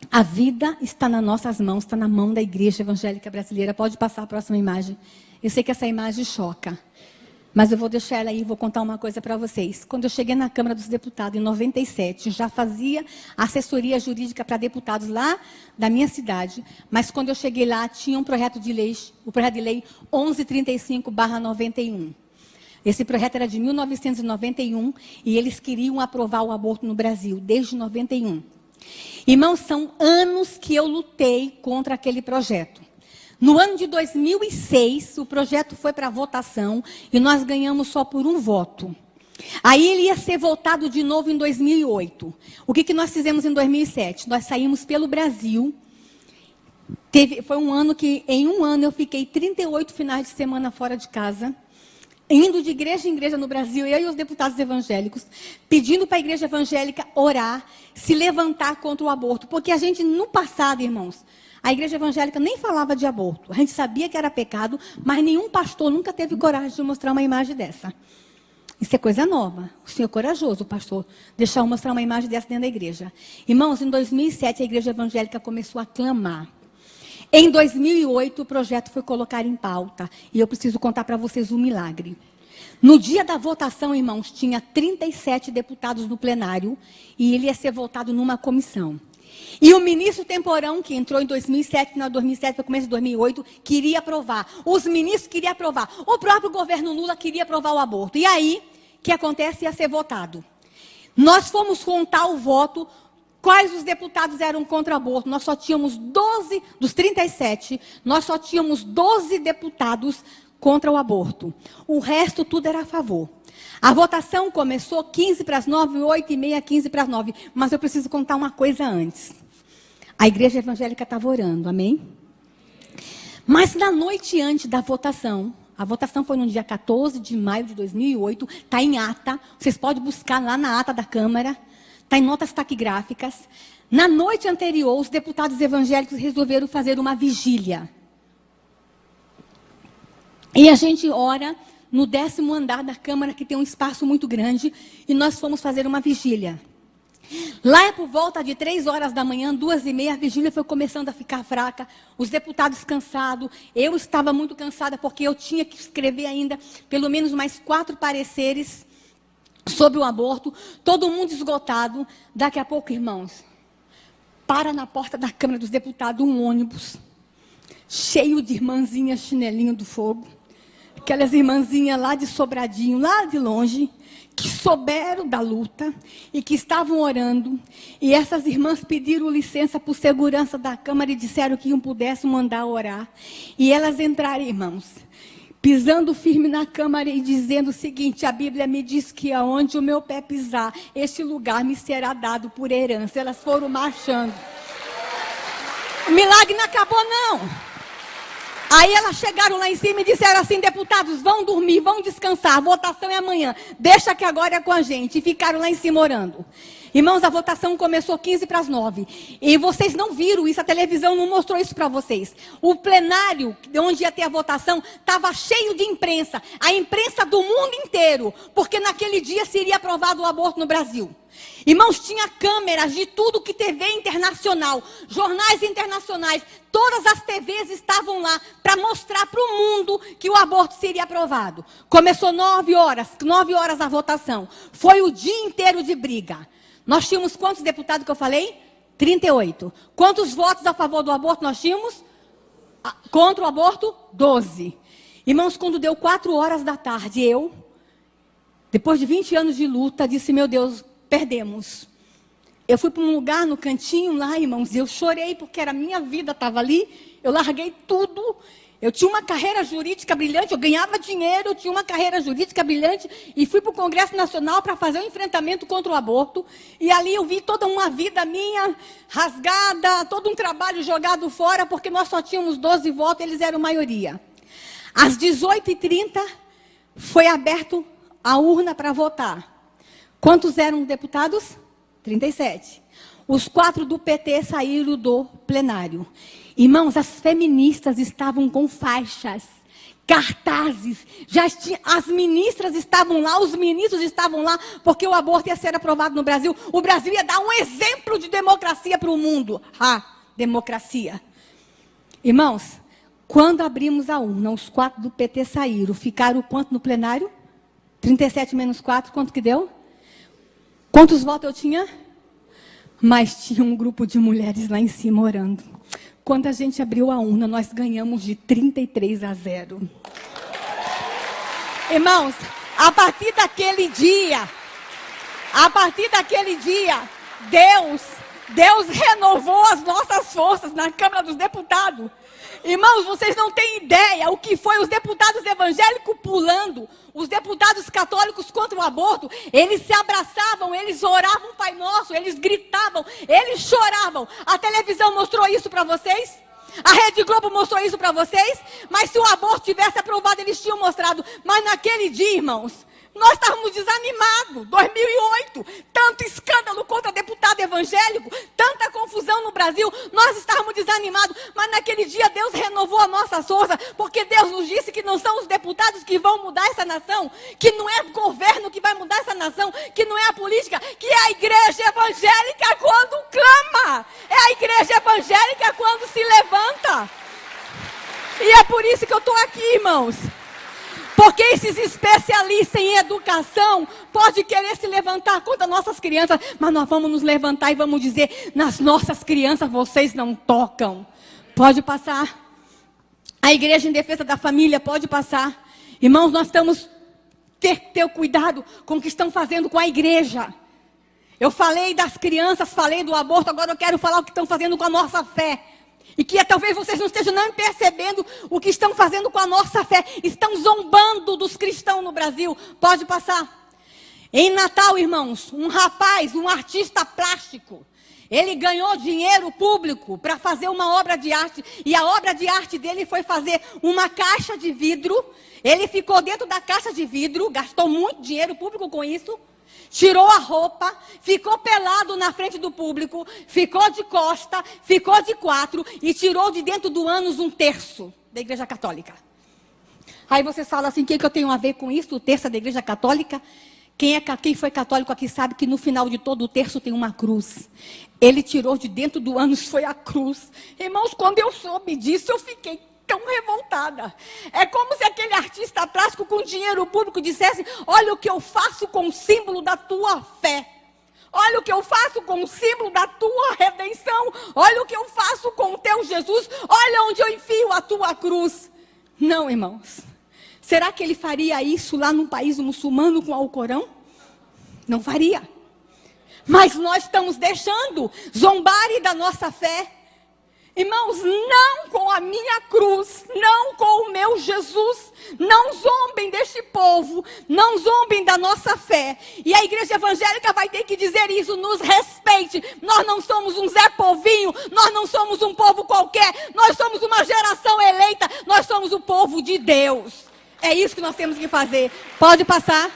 A vida está nas nossas mãos, está na mão da Igreja Evangélica Brasileira. Pode passar a próxima imagem. Eu sei que essa imagem choca, mas eu vou deixar ela aí e vou contar uma coisa para vocês. Quando eu cheguei na Câmara dos Deputados, em 97, já fazia assessoria jurídica para deputados lá da minha cidade, mas quando eu cheguei lá, tinha um projeto de lei, o projeto de lei 1135/91. Esse projeto era de 1991 e eles queriam aprovar o aborto no Brasil, desde 91. Irmãos, são anos que eu lutei contra aquele projeto. No ano de 2006, o projeto foi para votação e nós ganhamos só por um voto. Aí ele ia ser votado de novo em 2008. O que nós fizemos em 2007? Nós saímos pelo Brasil. Foi um ano que, em um ano, eu fiquei 38 finais de semana fora de casa, indo de igreja em igreja no Brasil, eu e os deputados evangélicos, pedindo para a igreja evangélica orar, se levantar contra o aborto. Porque a gente, no passado, irmãos, a igreja evangélica nem falava de aborto. A gente sabia que era pecado, mas nenhum pastor nunca teve coragem de mostrar uma imagem dessa. Isso é coisa nova. O senhor é corajoso, o pastor, deixar eu mostrar uma imagem dessa dentro da igreja. Irmãos, em 2007, a igreja evangélica começou a clamar. Em 2008, o projeto foi colocado em pauta. E eu preciso contar para vocês um milagre. No dia da votação, irmãos, tinha 37 deputados no plenário. E ele ia ser votado numa comissão. E o ministro Temporão, que entrou em 2007, final de 2007, para começo de 2008, queria aprovar. Os ministros queriam aprovar. O próprio governo Lula queria aprovar o aborto. E aí, o que acontece? Ia ser votado. Nós fomos contar o voto. Quais os deputados eram contra o aborto? Nós só tínhamos 12, dos 37, nós só tínhamos 12 deputados contra o aborto. O resto tudo era a favor. A votação começou 15 para as 9, 8 e meia, 15 para as 9. Mas eu preciso contar uma coisa antes. A igreja evangélica estava orando, amém? Mas na noite antes da votação, a votação foi no dia 14 de maio de 2008, está em ata, vocês podem buscar lá na ata da Câmara, está em notas taquigráficas. Na noite anterior, os deputados evangélicos resolveram fazer uma vigília. E a gente ora no 10º andar da Câmara, que tem um espaço muito grande, e nós fomos fazer uma vigília. Lá é por volta de 3 horas da manhã, 2h30, a vigília foi começando a ficar fraca, os deputados cansados, eu estava muito cansada, porque eu tinha que escrever ainda pelo menos mais 4 pareceres sobre o aborto, todo mundo esgotado. Daqui a pouco, irmãos, para na porta da Câmara dos Deputados um ônibus, cheio de irmãzinhas chinelinho do fogo, aquelas irmãzinhas lá de Sobradinho, lá de longe, que souberam da luta e que estavam orando. E essas irmãs pediram licença por segurança da Câmara e disseram que não pudessem mandar orar. E elas entraram, irmãos, pisando firme na Câmara e dizendo o seguinte: a Bíblia me diz que aonde o meu pé pisar, este lugar me será dado por herança. Elas foram marchando. O milagre não acabou, não. Aí elas chegaram lá em cima e disseram assim: deputados, vão dormir, vão descansar, a votação é amanhã, deixa que agora é com a gente. E ficaram lá em cima orando. Irmãos, a votação começou 15 para as 9. E vocês não viram isso, a televisão não mostrou isso para vocês. O plenário, onde ia ter a votação, estava cheio de imprensa. A imprensa do mundo inteiro, porque naquele dia seria aprovado o aborto no Brasil. Irmãos, tinha câmeras de tudo que TV internacional, jornais internacionais, todas as TVs estavam lá para mostrar para o mundo que o aborto seria aprovado. Começou 9 horas a votação. Foi o dia inteiro de briga. Nós tínhamos quantos deputados que eu falei? 38. Quantos votos a favor do aborto nós tínhamos? Contra o aborto? 12. Irmãos, quando deu 4 horas da tarde, eu, depois de 20 anos de luta, disse: meu Deus, perdemos. Eu fui para um lugar no cantinho lá, irmãos, e eu chorei porque era a minha vida, estava ali. Eu larguei tudo. Eu tinha uma carreira jurídica brilhante, eu ganhava dinheiro, eu tinha uma carreira jurídica brilhante e fui para o Congresso Nacional para fazer um enfrentamento contra o aborto. E ali eu vi toda uma vida minha rasgada, todo um trabalho jogado fora, porque nós só tínhamos 12 votos, eles eram maioria. Às 18h30 foi aberto a urna para votar. Quantos eram deputados? 37. Os 4 do PT saíram do plenário. Irmãos, as feministas estavam com faixas, cartazes, as ministras estavam lá, os ministros estavam lá, porque o aborto ia ser aprovado no Brasil. O Brasil ia dar um exemplo de democracia para o mundo. Democracia. Irmãos, quando abrimos a urna, os 4 do PT saíram. Ficaram quanto no plenário? 37 menos 4, quanto que deu? Quantos votos eu tinha? Mas tinha um grupo de mulheres lá em cima orando. Quando a gente abriu a urna, nós ganhamos de 33-0. Irmãos, a partir daquele dia, Deus renovou as nossas forças na Câmara dos Deputados. Irmãos, vocês não têm ideia o que foi os deputados evangélicos pulando, os deputados católicos contra o aborto. Eles se abraçavam, eles oravam Pai Nosso, eles gritavam, eles choravam. A televisão mostrou isso para vocês? A Rede Globo mostrou isso para vocês? Mas se o aborto tivesse aprovado, eles tinham mostrado. Mas naquele dia, irmãos, nós estávamos desanimados. 2008, tanto escândalo contra deputado evangélico, tanta confusão no Brasil, nós estávamos desanimados. Mas naquele dia Deus renovou a nossa força, porque Deus nos disse que não são os deputados que vão mudar essa nação, que não é o governo que vai mudar essa nação, que não é a política, que é a igreja evangélica quando clama, é a igreja evangélica quando se levanta. E é por isso que eu estou aqui, irmãos. Porque esses especialistas em educação podem querer se levantar contra nossas crianças, mas nós vamos nos levantar e vamos dizer: nas nossas crianças vocês não tocam. Pode passar. A Igreja em Defesa da Família pode passar. Irmãos, nós estamos ter cuidado com o que estão fazendo com a igreja. Eu falei das crianças, falei do aborto, agora eu quero falar o que estão fazendo com a nossa fé. E que talvez vocês não estejam nem percebendo o que estão fazendo com a nossa fé. Estão zombando dos cristãos no Brasil. Pode passar. Em Natal, irmãos, um rapaz, um artista plástico, ele ganhou dinheiro público para fazer uma obra de arte. E a obra de arte dele foi fazer uma caixa de vidro. Ele ficou dentro da caixa de vidro, gastou muito dinheiro público com isso. Tirou a roupa, ficou pelado na frente do público, ficou de costa, ficou de quatro e tirou de dentro do ânus um terço da Igreja Católica. Aí você fala assim, o que eu tenho a ver com isso, o terço da Igreja Católica? Quem foi católico aqui sabe que no final de todo o terço tem uma cruz. Ele tirou de dentro do ânus, foi a cruz. Irmãos, quando eu soube disso, eu fiquei tão revoltada. É como se aquele artista plástico com dinheiro público dissesse, olha o que eu faço com o símbolo da tua fé. Olha o que eu faço com o símbolo da tua redenção. Olha o que eu faço com o teu Jesus. Olha onde eu enfio a tua cruz. Não, irmãos. Será que ele faria isso lá num país muçulmano com o Alcorão? Não faria. Mas nós estamos deixando zombarem da nossa fé. Irmãos, não com a minha cruz, não com o meu Jesus, não zombem deste povo, não zombem da nossa fé. E a igreja evangélica vai ter que dizer isso, nos respeite. Nós não somos um Zé Povinho, nós não somos um povo qualquer, nós somos uma geração eleita, nós somos o povo de Deus. É isso que nós temos que fazer. Pode passar.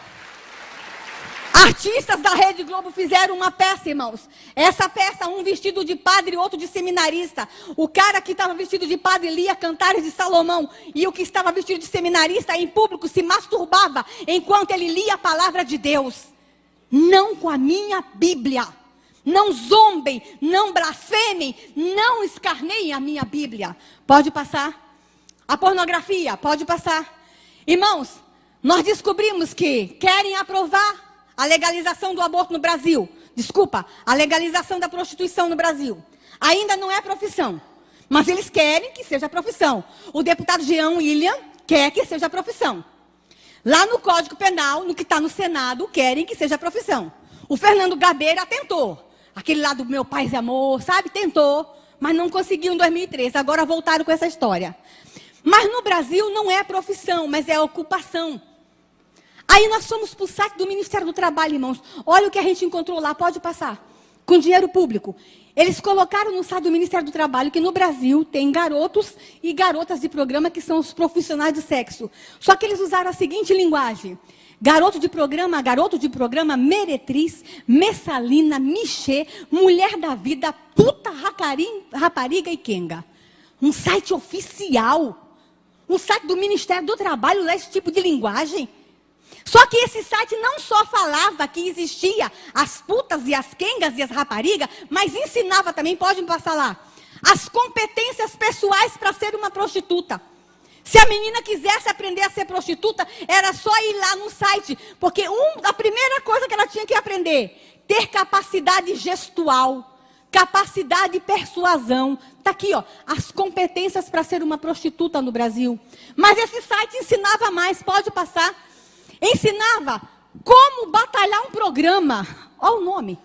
Artistas da Rede Globo fizeram uma peça, irmãos. Essa peça, um vestido de padre e outro de seminarista. O cara que estava vestido de padre lia Cantares de Salomão. E o que estava vestido de seminarista em público se masturbava enquanto ele lia a palavra de Deus. Não com a minha Bíblia. Não zombem, não blasfemem, não escarneiem a minha Bíblia. Pode passar. A pornografia, pode passar. Irmãos, nós descobrimos que querem aprovar a legalização do aborto no Brasil. Desculpa, a legalização da prostituição no Brasil. Ainda não é profissão, mas eles querem que seja profissão. O deputado Jean William quer que seja profissão. Lá no Código Penal, no que está no Senado, querem que seja profissão. O Fernando Gabeira tentou. Aquele lá do Meu Paz e Amor, sabe? Tentou, mas não conseguiu em 2013. Agora voltaram com essa história. Mas no Brasil não é profissão, mas é ocupação. Aí nós fomos para o site do Ministério do Trabalho, irmãos. Olha o que a gente encontrou lá, pode passar. Com dinheiro público. Eles colocaram no site do Ministério do Trabalho que no Brasil tem garotos e garotas de programa que são os profissionais de sexo. Só que eles usaram a seguinte linguagem. Garoto de programa, meretriz, messalina, michê, mulher da vida, puta, rapariga e quenga. Um site oficial. Um site do Ministério do Trabalho lê esse tipo de linguagem. Só que esse site não só falava que existia as putas e as quengas e as raparigas, mas ensinava também, pode me passar lá, as competências pessoais para ser uma prostituta. Se a menina quisesse aprender a ser prostituta, era só ir lá no site, porque a primeira coisa que ela tinha que aprender, ter capacidade gestual, capacidade de persuasão. Está aqui, ó, as competências para ser uma prostituta no Brasil. Mas esse site ensinava mais, pode passar. Ensinava como batalhar um programa. Olha o nome.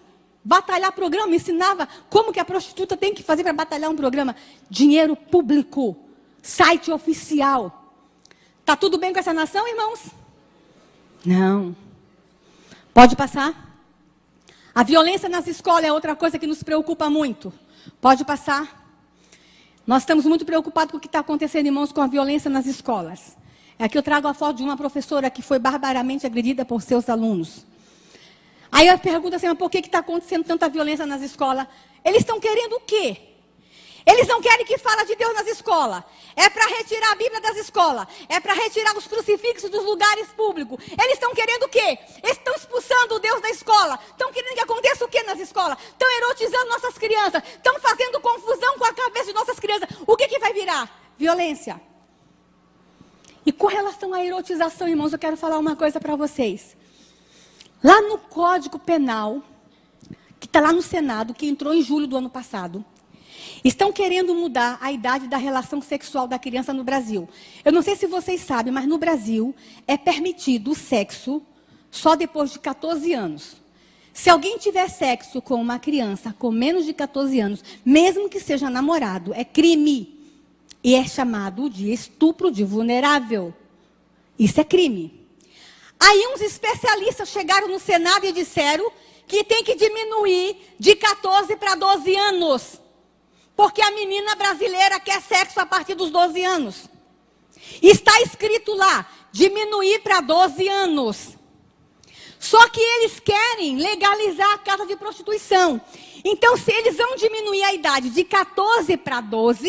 Batalhar programa. Ensinava como que a prostituta tem que fazer para batalhar um programa. Dinheiro público. Site oficial. Está tudo bem com essa nação, irmãos? Não. Pode passar. A violência nas escolas é outra coisa que nos preocupa muito. Pode passar. Nós estamos muito preocupados com o que está acontecendo, irmãos, com a violência nas escolas. Aqui eu trago a foto de uma professora que foi barbaramente agredida por seus alunos. Aí eu pergunto assim, mas por que está acontecendo tanta violência nas escolas? Eles estão querendo o quê? Eles não querem que fale de Deus nas escolas. É para retirar a Bíblia das escolas. É para retirar os crucifixos dos lugares públicos. Eles estão querendo o quê? Eles estão expulsando o Deus da escola. Estão querendo que aconteça o quê nas escolas? Estão erotizando nossas crianças. Estão fazendo confusão com a cabeça de nossas crianças. O que vai virar? Violência. E com relação à erotização, irmãos, eu quero falar uma coisa para vocês. Lá no Código Penal, que está lá no Senado, que entrou em julho do ano passado, estão querendo mudar a idade da relação sexual da criança no Brasil. Eu não sei se vocês sabem, mas no Brasil é permitido o sexo só depois de 14 anos. Se alguém tiver sexo com uma criança com menos de 14 anos, mesmo que seja namorado, é crime. E é chamado de estupro de vulnerável. Isso é crime. Aí uns especialistas chegaram no Senado e disseram que tem que diminuir de 14 para 12 anos. Porque a menina brasileira quer sexo a partir dos 12 anos. Está escrito lá, diminuir para 12 anos. Só que eles querem legalizar a casa de prostituição. Então, se eles vão diminuir a idade de 14 para 12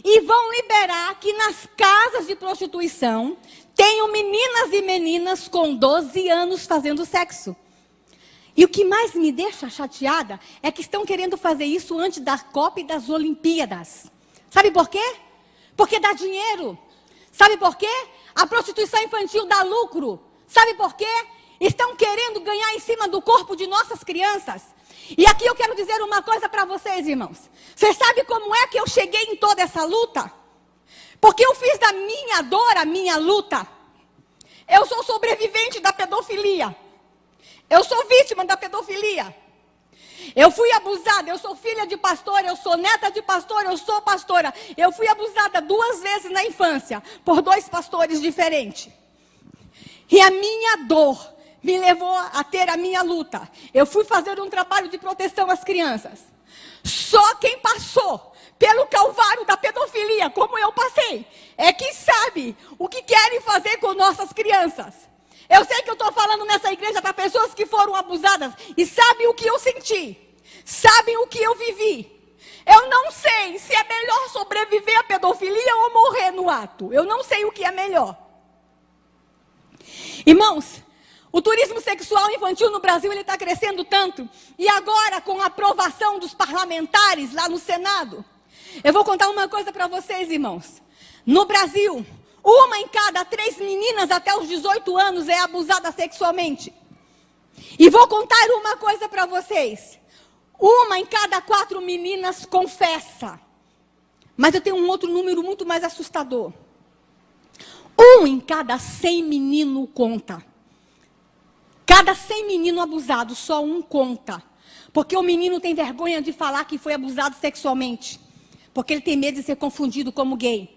e vão liberar que nas casas de prostituição tenham meninas e meninas com 12 anos fazendo sexo. E o que mais me deixa chateada é que estão querendo fazer isso antes da Copa e das Olimpíadas. Sabe por quê? Porque dá dinheiro. Sabe por quê? A prostituição infantil dá lucro. Sabe por quê? Estão querendo ganhar em cima do corpo de nossas crianças. E aqui eu quero dizer uma coisa para vocês, irmãos. Vocês sabem como é que eu cheguei em toda essa luta? Porque eu fiz da minha dor a minha luta. Eu sou sobrevivente da pedofilia. Eu sou vítima da pedofilia. Eu fui abusada, eu sou filha de pastor, eu sou neta de pastor, eu sou pastora. Eu fui abusada 2 vezes na infância, por 2 pastores diferentes. E a minha dor me levou a ter a minha luta. Eu fui fazer um trabalho de proteção às crianças. Só quem passou pelo calvário da pedofilia, como eu passei, é que sabe o que querem fazer com nossas crianças. Eu sei que eu estou falando nessa igreja para pessoas que foram abusadas e sabem o que eu senti, sabem o que eu vivi. Eu não sei se é melhor sobreviver à pedofilia ou morrer no ato. Eu não sei o que é melhor. Irmãos, o turismo sexual infantil no Brasil está crescendo tanto. E agora, com a aprovação dos parlamentares lá no Senado, eu vou contar uma coisa para vocês, irmãos. No Brasil, 1 em cada 3 meninas até os 18 anos é abusada sexualmente. E vou contar uma coisa para vocês. 1 em cada 4 meninas confessa. Mas eu tenho um outro número muito mais assustador. 1 em cada 100 menino conta. Cada 100 menino abusado, só 1 conta. Porque o menino tem vergonha de falar que foi abusado sexualmente. Porque ele tem medo de ser confundido como gay.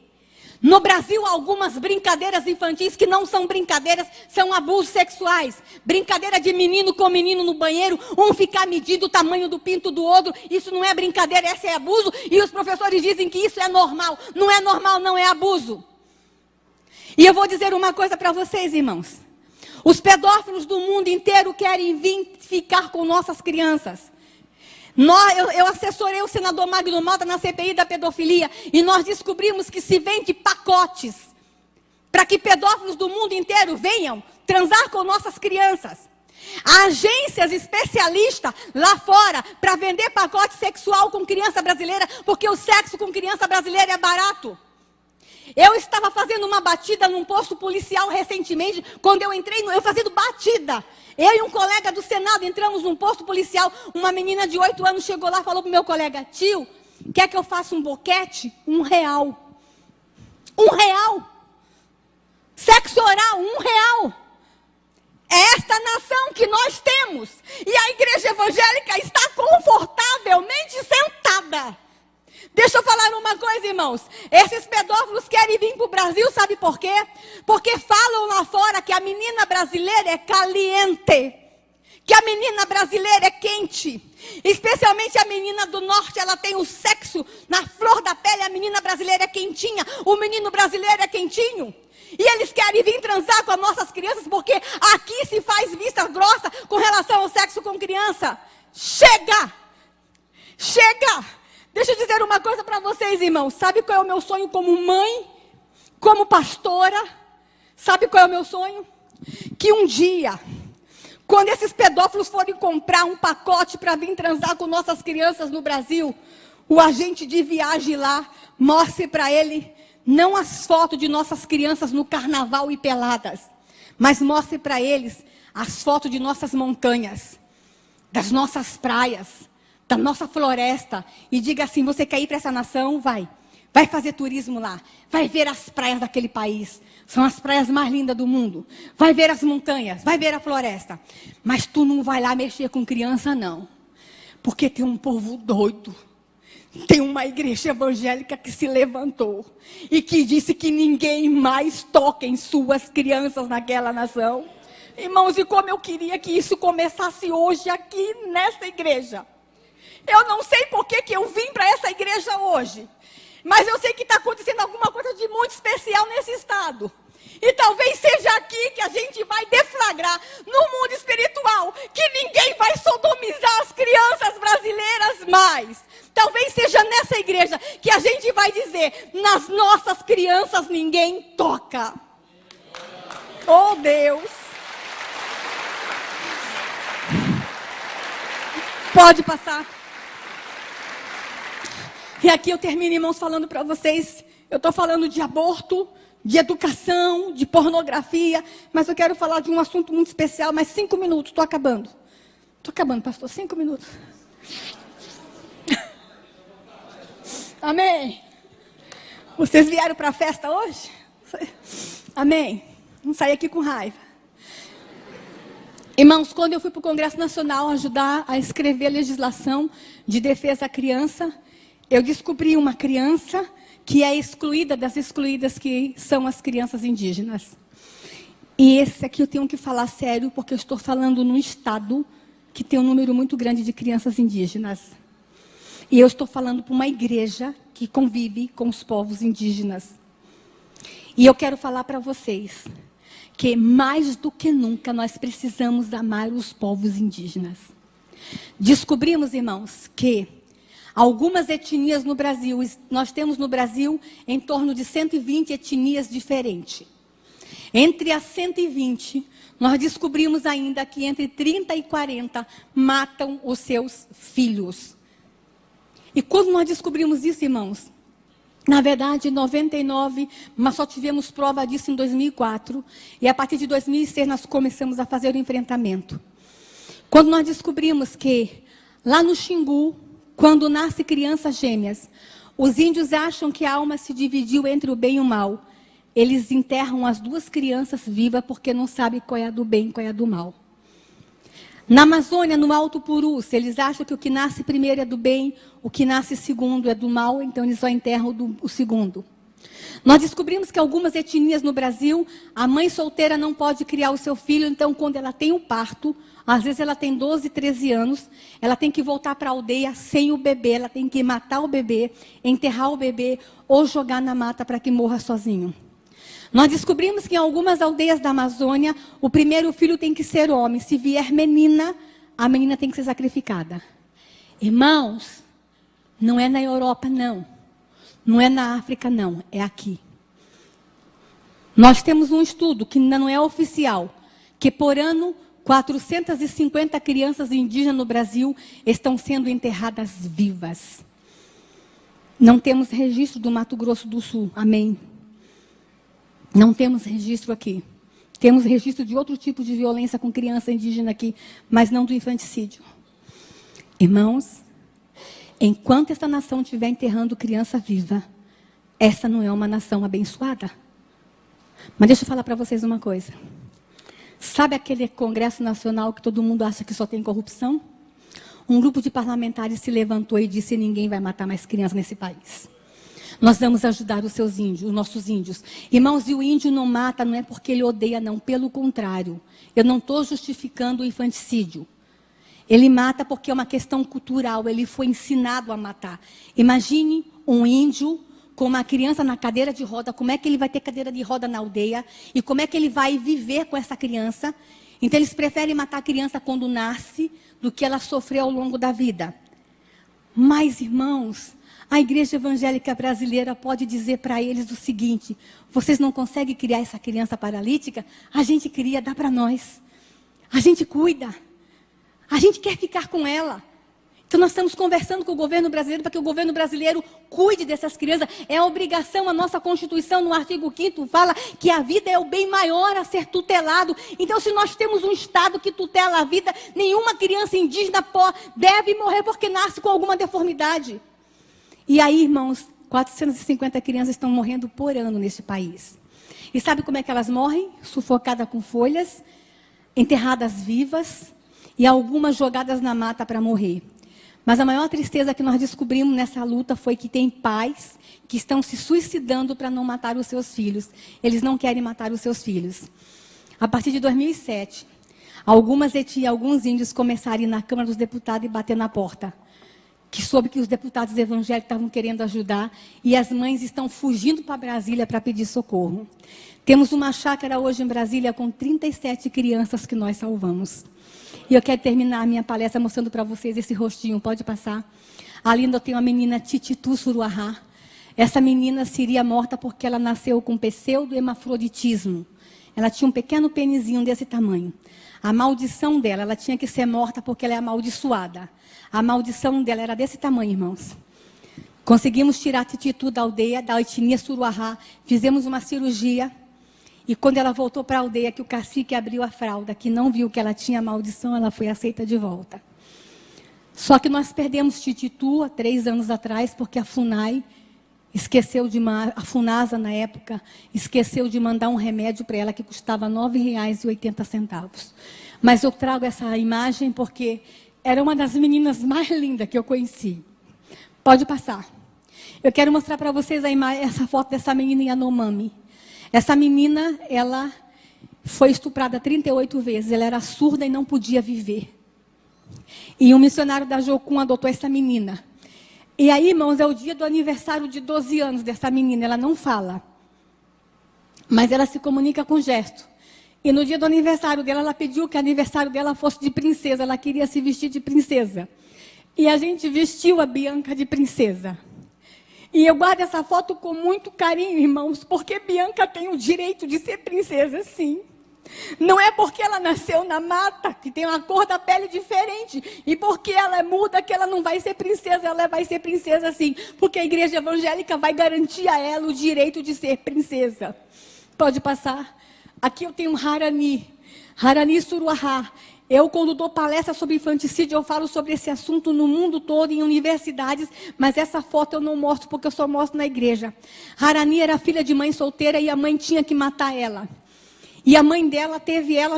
No Brasil, algumas brincadeiras infantis que não são brincadeiras, são abusos sexuais. Brincadeira de menino com menino no banheiro, um ficar medindo o tamanho do pinto do outro. Isso não é brincadeira, esse é abuso. E os professores dizem que isso é normal. Não é normal, não é abuso. E eu vou dizer uma coisa para vocês, irmãos. Os pedófilos do mundo inteiro querem vir ficar com nossas crianças. Eu assessorei o senador Magno Malta na CPI da pedofilia. E nós descobrimos que se vende pacotes para que pedófilos do mundo inteiro venham transar com nossas crianças. Há agências especialistas lá fora para vender pacote sexual com criança brasileira, porque o sexo com criança brasileira é barato. Eu estava fazendo uma batida num posto policial recentemente, quando eu entrei, eu fazendo batida. Eu e um colega do Senado entramos num posto policial, uma menina de 8 anos chegou lá e falou pro meu colega: tio, quer que eu faça um boquete? R$1. R$1. Sexo oral, R$1. É esta nação que nós temos. E a igreja evangélica está confortavelmente sentada. Deixa eu falar uma coisa, irmãos. Esses pedófilos querem vir para o Brasil, sabe por quê? Porque falam lá fora que a menina brasileira é caliente. Que a menina brasileira é quente. Especialmente a menina do norte, ela tem o sexo na flor da pele. A menina brasileira é quentinha. O menino brasileiro é quentinho. E eles querem vir transar com as nossas crianças porque aqui se faz vista grossa com relação ao sexo com criança. Chega! Chega! Deixa eu dizer uma coisa para vocês, irmãos. Sabe qual é o meu sonho como mãe? Como pastora? Sabe qual é o meu sonho? Que um dia, quando esses pedófilos forem comprar um pacote para vir transar com nossas crianças no Brasil, o agente de viagem lá mostre para ele não as fotos de nossas crianças no carnaval e peladas, mas mostre para eles as fotos de nossas montanhas, das nossas praias, da nossa floresta, e diga assim: você quer ir para essa nação? Vai. Vai fazer turismo lá. Vai ver as praias daquele país. São as praias mais lindas do mundo. Vai ver as montanhas. Vai ver a floresta. Mas tu não vai lá mexer com criança, não. Porque tem um povo doido. Tem uma igreja evangélica que se levantou. E que disse que ninguém mais toca em suas crianças naquela nação. Irmãos, e como eu queria que isso começasse hoje aqui nessa igreja. Eu não sei por que eu vim para essa igreja hoje. Mas eu sei que está acontecendo alguma coisa de muito especial nesse estado. E talvez seja aqui que a gente vai deflagrar no mundo espiritual que ninguém vai sodomizar as crianças brasileiras mais. Talvez seja nessa igreja que a gente vai dizer, nas nossas crianças ninguém toca. Oh Deus! Pode passar. E aqui eu termino, irmãos, falando para vocês. Eu estou falando de aborto, de educação, de pornografia. Mas eu quero falar de um assunto muito especial. Mais 5 minutos, estou acabando. Estou acabando, pastor, 5 minutos. Amém. Vocês vieram para a festa hoje? Amém. Não saí aqui com raiva. Irmãos, quando eu fui para o Congresso Nacional ajudar a escrever a legislação de defesa à criança, eu descobri uma criança que é excluída das excluídas, que são as crianças indígenas. E esse aqui eu tenho que falar sério, porque eu estou falando num estado que tem um número muito grande de crianças indígenas. E eu estou falando para uma igreja que convive com os povos indígenas. E eu quero falar para vocês que mais do que nunca nós precisamos amar os povos indígenas. Descobrimos, irmãos, que algumas etnias no Brasil, nós temos no Brasil em torno de 120 etnias diferentes. Entre as 120, nós descobrimos ainda que entre 30 e 40 matam os seus filhos. E quando nós descobrimos isso, irmãos, na verdade, 99, mas só tivemos prova disso em 2004. E a partir de 2006 nós começamos a fazer o enfrentamento. Quando nós descobrimos que lá no Xingu, quando nasce crianças gêmeas, os índios acham que a alma se dividiu entre o bem e o mal. Eles enterram as duas crianças vivas porque não sabem qual é a do bem e qual é a do mal. Na Amazônia, no Alto Purus, eles acham que o que nasce primeiro é do bem, o que nasce segundo é do mal, então eles só enterram o segundo. Nós descobrimos que algumas etnias no Brasil, a mãe solteira não pode criar o seu filho, então quando ela tem o parto, às vezes ela tem 12, 13 anos, ela tem que voltar para a aldeia sem o bebê, ela tem que matar o bebê, enterrar o bebê ou jogar na mata para que morra sozinho. Nós descobrimos que em algumas aldeias da Amazônia, o primeiro filho tem que ser homem. Se vier menina, a menina tem que ser sacrificada. Irmãos, não é na Europa, não. Não é na África, não. É aqui. Nós temos um estudo que ainda não é oficial, que por ano, 450 crianças indígenas no Brasil estão sendo enterradas vivas. Não temos registro do Mato Grosso do Sul. Amém. Não temos registro aqui. Temos registro de outro tipo de violência com criança indígena aqui, mas não do infanticídio. Irmãos, enquanto essa nação estiver enterrando criança viva, essa não é uma nação abençoada. Mas deixa eu falar para vocês uma coisa. Sabe aquele Congresso Nacional que todo mundo acha que só tem corrupção? Um grupo de parlamentares se levantou e disse: ninguém vai matar mais crianças nesse país. Nós vamos ajudar os seus índios, os nossos índios. Irmãos, e o índio não mata, não é porque ele odeia, não. Pelo contrário. Eu não estou justificando o infanticídio. Ele mata porque é uma questão cultural. Ele foi ensinado a matar. Imagine um índio com uma criança na cadeira de roda. Como é que ele vai ter cadeira de roda na aldeia? E como é que ele vai viver com essa criança? Então, eles preferem matar a criança quando nasce do que ela sofrer ao longo da vida. Mas, irmãos, a igreja evangélica brasileira pode dizer para eles o seguinte: vocês não conseguem criar essa criança paralítica? A gente cria, dá para nós. A gente cuida. A gente quer ficar com ela. Então nós estamos conversando com o governo brasileiro para que o governo brasileiro cuide dessas crianças. É obrigação, a nossa Constituição, no artigo 5º, fala que a vida é o bem maior a ser tutelado. Então, se nós temos um Estado que tutela a vida, nenhuma criança indígena deve morrer porque nasce com alguma deformidade. E aí, irmãos, 450 crianças estão morrendo por ano neste país. E sabe como é que elas morrem? Sufocadas com folhas, enterradas vivas e algumas jogadas na mata para morrer. Mas a maior tristeza que nós descobrimos nessa luta foi que tem pais que estão se suicidando para não matar os seus filhos. Eles não querem matar os seus filhos. A partir de 2007, algumas etnias, alguns índios começaram a ir na Câmara dos Deputados e bater na porta. Que soube que os deputados evangélicos estavam querendo ajudar e as mães estão fugindo para Brasília para pedir socorro. Temos uma chácara hoje em Brasília com 37 crianças que nós salvamos. E eu quero terminar a minha palestra mostrando para vocês esse rostinho, pode passar. Ali eu tenho a menina Tititu Suruahá. Essa menina seria morta porque ela nasceu com pseudo-hemafroditismo. Ela tinha um pequeno penizinho desse tamanho. A maldição dela, ela tinha que ser morta porque ela é amaldiçoada. A maldição dela era desse tamanho, irmãos. Conseguimos tirar a Tititu da aldeia, da etnia Suruahá. Fizemos uma cirurgia. E quando ela voltou para a aldeia, que o cacique abriu a fralda, que não viu que ela tinha maldição, ela foi aceita de volta. Só que nós perdemos Tititu há 3 anos atrás, porque a FUNAI esqueceu de a FUNASA na época, esqueceu de mandar um remédio para ela que custava R$ 9,80. Mas eu trago essa imagem porque era uma das meninas mais lindas que eu conheci. Pode passar. Eu quero mostrar para vocês essa foto dessa menina Yanomami. Essa menina, ela foi estuprada 38 vezes. Ela era surda e não podia viver. E um missionário da Jocum adotou essa menina. E aí, irmãos, é o dia do aniversário de 12 anos dessa menina. Ela não fala. Mas ela se comunica com gesto. E no dia do aniversário dela, ela pediu que o aniversário dela fosse de princesa. Ela queria se vestir de princesa. E a gente vestiu a Bianca de princesa. E eu guardo essa foto com muito carinho, irmãos, porque Bianca tem o direito de ser princesa, sim. Não é porque ela nasceu na mata, que tem uma cor da pele diferente, e porque ela é muda, que ela não vai ser princesa, ela vai ser princesa sim, porque a igreja evangélica vai garantir a ela o direito de ser princesa. Pode passar. Aqui eu tenho Harani Suruahá. Eu, quando dou palestra sobre infanticídio, eu falo sobre esse assunto no mundo todo, em universidades, mas essa foto eu não mostro, porque eu só mostro na igreja. Harani era filha de mãe solteira e a mãe tinha que matar ela. E a mãe dela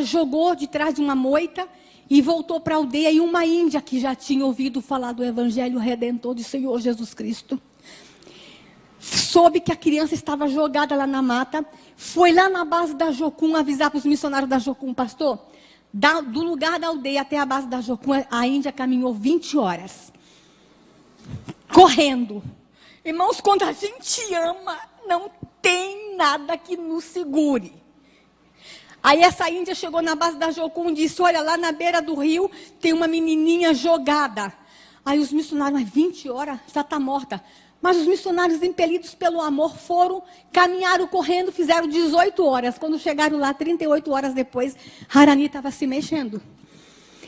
jogou de trás de uma moita e voltou para a aldeia. E uma índia que já tinha ouvido falar do Evangelho Redentor do Senhor Jesus Cristo, soube que a criança estava jogada lá na mata, foi lá na base da Jocum avisar para os missionários da Jocum, pastor, do lugar da aldeia até a base da Jocum, a índia caminhou 20 horas. Correndo. Irmãos, quando a gente ama, não tem nada que nos segure. Aí essa índia chegou na base da Jocum e disse, olha, lá na beira do rio tem uma menininha jogada. Aí os missionários, mas 20 horas, já está morta. Mas os missionários, impelidos pelo amor, caminharam correndo, fizeram 18 horas. Quando chegaram lá, 38 horas depois, Harani estava se mexendo.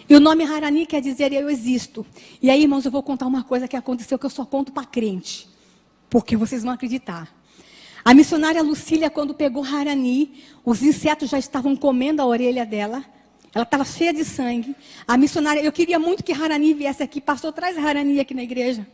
E o nome Harani quer dizer eu existo. E aí, irmãos, eu vou contar uma coisa que aconteceu que eu só conto para crente. Porque vocês vão acreditar. A missionária Lucília, quando pegou Harani, os insetos já estavam comendo a orelha dela. Ela estava cheia de sangue. A missionária, eu queria muito que Harani viesse aqui. Pastor, traz Harani aqui na igreja.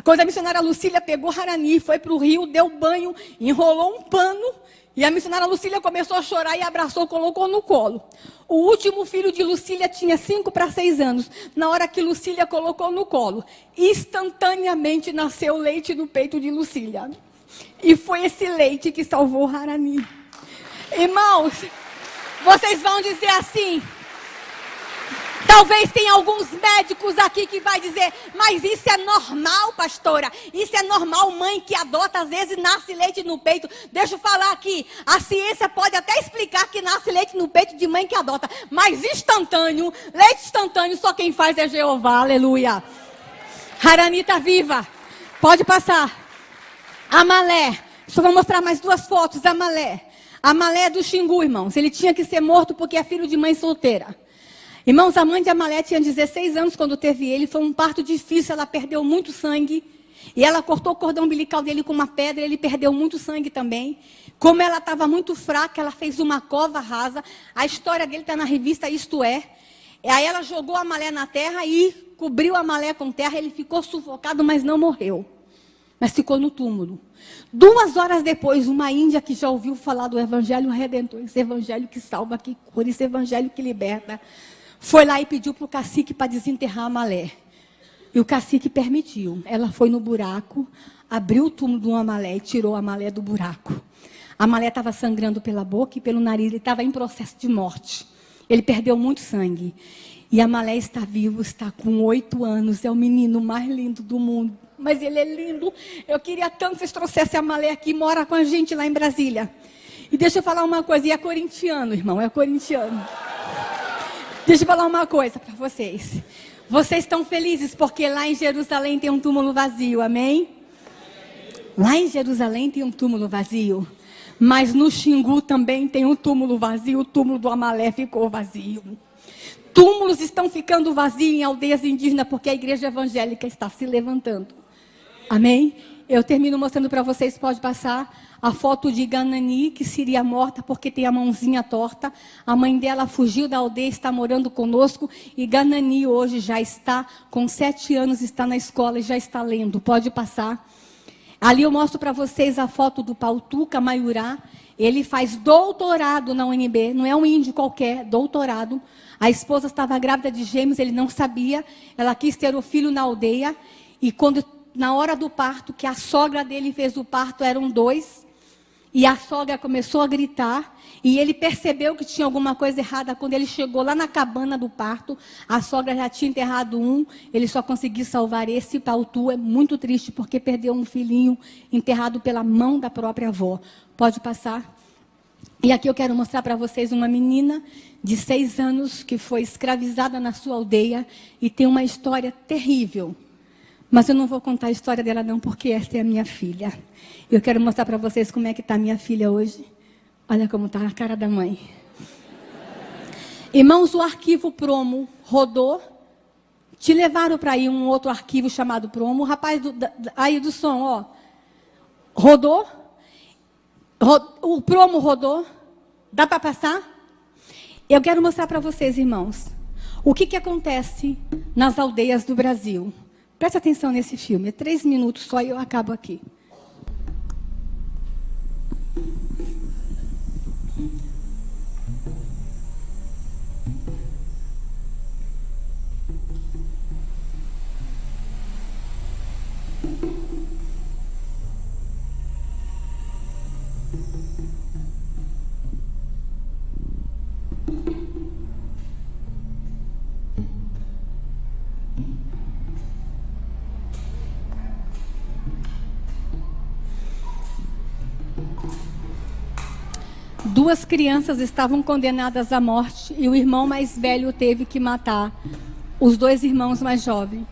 Quando a missionária Lucília pegou Harani, foi para o rio, deu banho, enrolou um pano, e a missionária Lucília começou a chorar e abraçou, colocou no colo. O último filho de Lucília tinha 5 para 6 anos. Na hora que Lucília colocou no colo, instantaneamente nasceu leite no peito de Lucília. E foi esse leite que salvou Harani. Irmãos, vocês vão dizer assim... Talvez tenha alguns médicos aqui que vai dizer, mas isso é normal, pastora. Isso é normal, mãe que adota, às vezes nasce leite no peito. Deixa eu falar aqui, a ciência pode até explicar que nasce leite no peito de mãe que adota. Mas instantâneo, leite instantâneo, só quem faz é Jeová, aleluia. Harani está viva, pode passar. Amalé, só vou mostrar mais 2 fotos, Amalé. Amalé é do Xingu, irmãos. Ele tinha que ser morto porque é filho de mãe solteira. Irmãos, a mãe de Amalé tinha 16 anos quando teve ele. Foi um parto difícil, ela perdeu muito sangue. E ela cortou o cordão umbilical dele com uma pedra, ele perdeu muito sangue também. Como ela estava muito fraca, ela fez uma cova rasa. A história dele está na revista Isto É. Aí ela jogou Amalé na terra e cobriu Amalé com terra. Ele ficou sufocado, mas não morreu. mas ficou no túmulo. 2 horas depois, uma índia que já ouviu falar do Evangelho Redentor, esse Evangelho que salva, que cura, esse Evangelho que liberta, foi lá e pediu para o cacique para desenterrar a Malé. E o cacique permitiu. Ela foi no buraco, abriu o túmulo do Amalé e tirou a Malé do buraco. A Malé estava sangrando pela boca e pelo nariz, ele estava em processo de morte. Ele perdeu muito sangue. E a Malé está vivo, está com 8 anos, é o menino mais lindo do mundo. Mas ele é lindo. Eu queria tanto que vocês trouxessem a Malé aqui, mora com a gente lá em Brasília. E deixa eu falar uma coisa, e é corintiano, irmão, é corintiano. Deixa eu falar uma coisa para vocês. Vocês estão felizes porque lá em Jerusalém tem um túmulo vazio, amém? Lá em Jerusalém tem um túmulo vazio. Mas no Xingu também tem um túmulo vazio, o túmulo do Amalé ficou vazio. Túmulos estão ficando vazios em aldeias indígenas porque a igreja evangélica está se levantando. Amém? Eu termino mostrando para vocês, pode passar, a foto de Ganani, que seria morta porque tem a mãozinha torta. A mãe dela fugiu da aldeia, está morando conosco. E Ganani hoje já está com 7 anos, está na escola e já está lendo. Pode passar. Ali eu mostro para vocês a foto do Pautuca Maiurá. Ele faz doutorado na UNB, não é um índio qualquer, doutorado. A esposa estava grávida de gêmeos, ele não sabia. Ela quis ter o filho na aldeia. E quando, na hora do parto, que a sogra dele fez o parto, eram 2. E a sogra começou a gritar. E ele percebeu que tinha alguma coisa errada. Quando ele chegou lá na cabana do parto, a sogra já tinha enterrado um. Ele só conseguiu salvar esse. Pautu é muito triste porque perdeu um filhinho enterrado pela mão da própria avó. Pode passar. E aqui eu quero mostrar para vocês uma menina de 6 anos que foi escravizada na sua aldeia e tem uma história terrível. Mas eu não vou contar a história dela não, porque esta é a minha filha. Eu quero mostrar para vocês como é que está a minha filha hoje. Olha como está a cara da mãe. Irmãos, o arquivo Promo rodou. Te levaram para aí um outro arquivo chamado Promo. O rapaz aí do som, ó. Rodou. O Promo rodou. Dá para passar? Eu quero mostrar para vocês, irmãos, o que acontece nas aldeias do Brasil. Presta atenção nesse filme. É 3 minutos só e eu acabo aqui. Duas crianças estavam condenadas à morte e o irmão mais velho teve que matar os 2 irmãos mais jovens.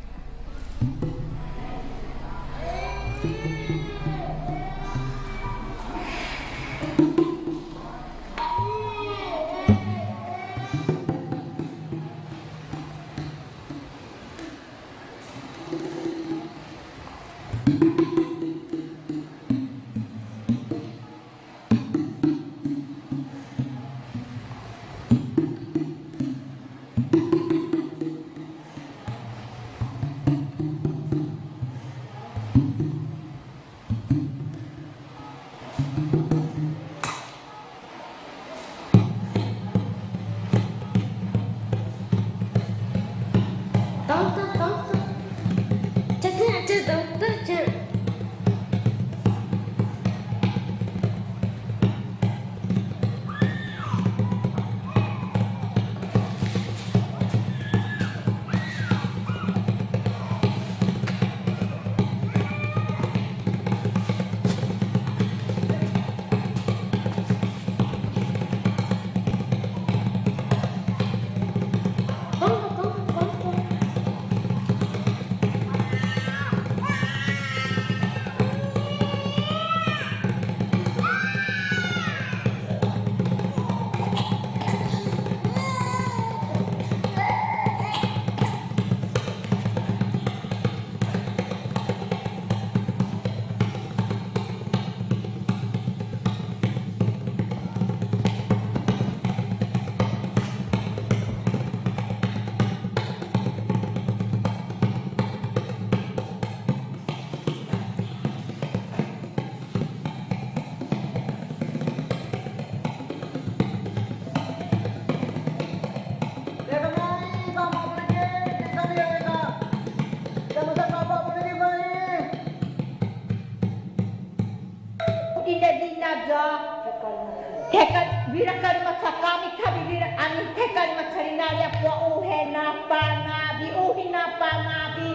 Teka vira karima sakami tabi vira amin teka karima karinaria pua uhena panabi uhina panabi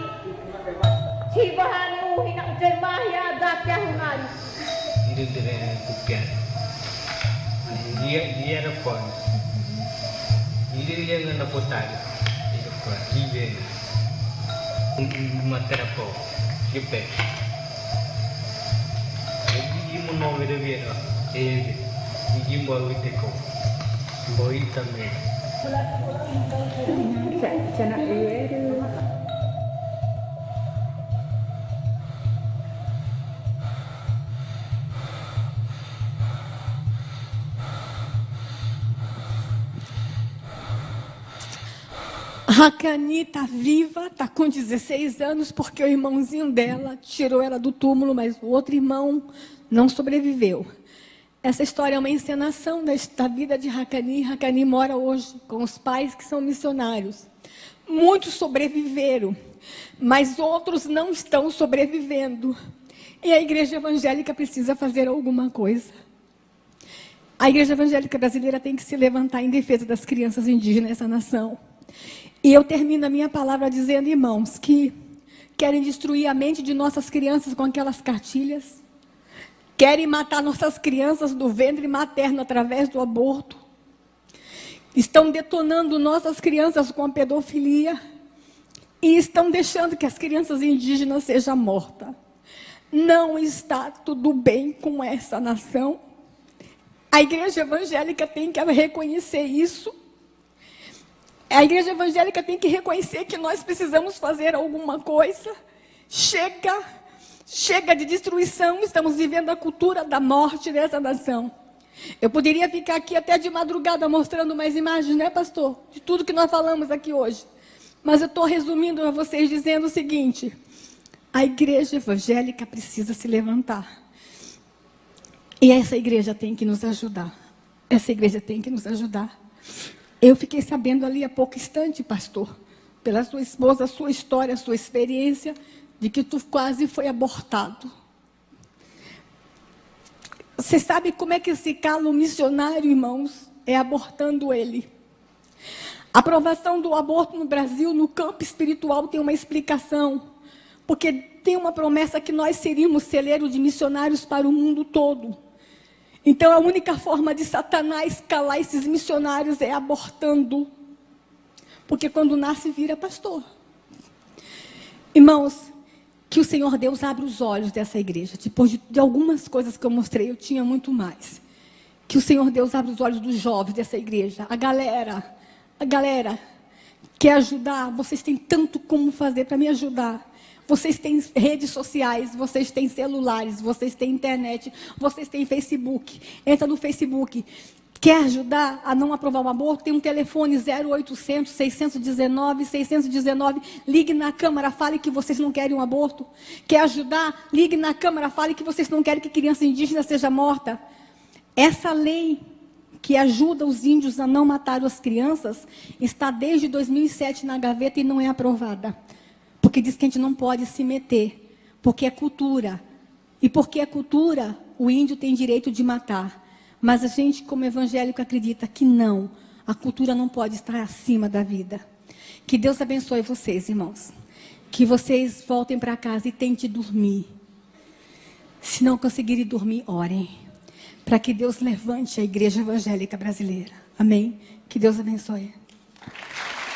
sibahani uhina utemahia datya hunari. Ini dengan bukan. Dia ada pon. Dia yang nak potar. Dia pun dia. Matera po. Siapa? Jadi mau beda beda. Ini bawa iteko, bawa itamnya. Cina iweru. Hakani está viva, está com 16 anos, porque o irmãozinho dela tirou ela do túmulo, mas o outro irmão não sobreviveu. Essa história é uma encenação da vida de Hakani. Hakani mora hoje com os pais que são missionários. Muitos sobreviveram, mas outros não estão sobrevivendo. E a igreja evangélica precisa fazer alguma coisa. A igreja evangélica brasileira tem que se levantar em defesa das crianças indígenas nessa nação. E eu termino a minha palavra dizendo, irmãos, que querem destruir a mente de nossas crianças com aquelas cartilhas. Querem matar nossas crianças do ventre materno através do aborto. Estão detonando nossas crianças com a pedofilia. E estão deixando que as crianças indígenas sejam mortas. Não está tudo bem com essa nação. A igreja evangélica tem que reconhecer isso. A igreja evangélica tem que reconhecer que nós precisamos fazer alguma coisa. Chega de destruição, estamos vivendo a cultura da morte dessa nação. Eu poderia ficar aqui até de madrugada mostrando mais imagens, né, pastor? De tudo que nós falamos aqui hoje. Mas eu estou resumindo a vocês dizendo o seguinte: a igreja evangélica precisa se levantar. E essa igreja tem que nos ajudar. Essa igreja tem que nos ajudar. Eu fiquei sabendo ali há pouco instante, pastor, pela sua esposa, a sua história, a sua experiência, de que tu quase foi abortado. Você sabe como é que se cala um missionário, irmãos? É abortando ele. A aprovação do aborto no Brasil, no campo espiritual, tem uma explicação. Porque tem uma promessa que nós seríamos celeiro de missionários para o mundo todo. Então, a única forma de Satanás calar esses missionários é abortando. Porque quando nasce, vira pastor. Irmãos, que o Senhor Deus abra os olhos dessa igreja. Depois de algumas coisas que eu mostrei, eu tinha muito mais. Que o Senhor Deus abra os olhos dos jovens dessa igreja. A galera quer ajudar. Vocês têm tanto como fazer para me ajudar. Vocês têm redes sociais, vocês têm celulares, vocês têm internet, vocês têm Facebook. Entra no Facebook. Quer ajudar a não aprovar o aborto? Tem um telefone 0800 619 619. Ligue na Câmara, fale que vocês não querem um aborto. Quer ajudar? Ligue na Câmara, fale que vocês não querem que criança indígena seja morta. Essa lei que ajuda os índios a não matar as crianças está desde 2007 na gaveta e não é aprovada. Porque diz que a gente não pode se meter, porque é cultura. E porque é cultura, o índio tem direito de matar. Mas a gente, como evangélico, acredita que não. A cultura não pode estar acima da vida. Que Deus abençoe vocês, irmãos. Que vocês voltem para casa e tentem dormir. Se não conseguirem dormir, orem. Para que Deus levante a igreja evangélica brasileira. Amém? Que Deus abençoe.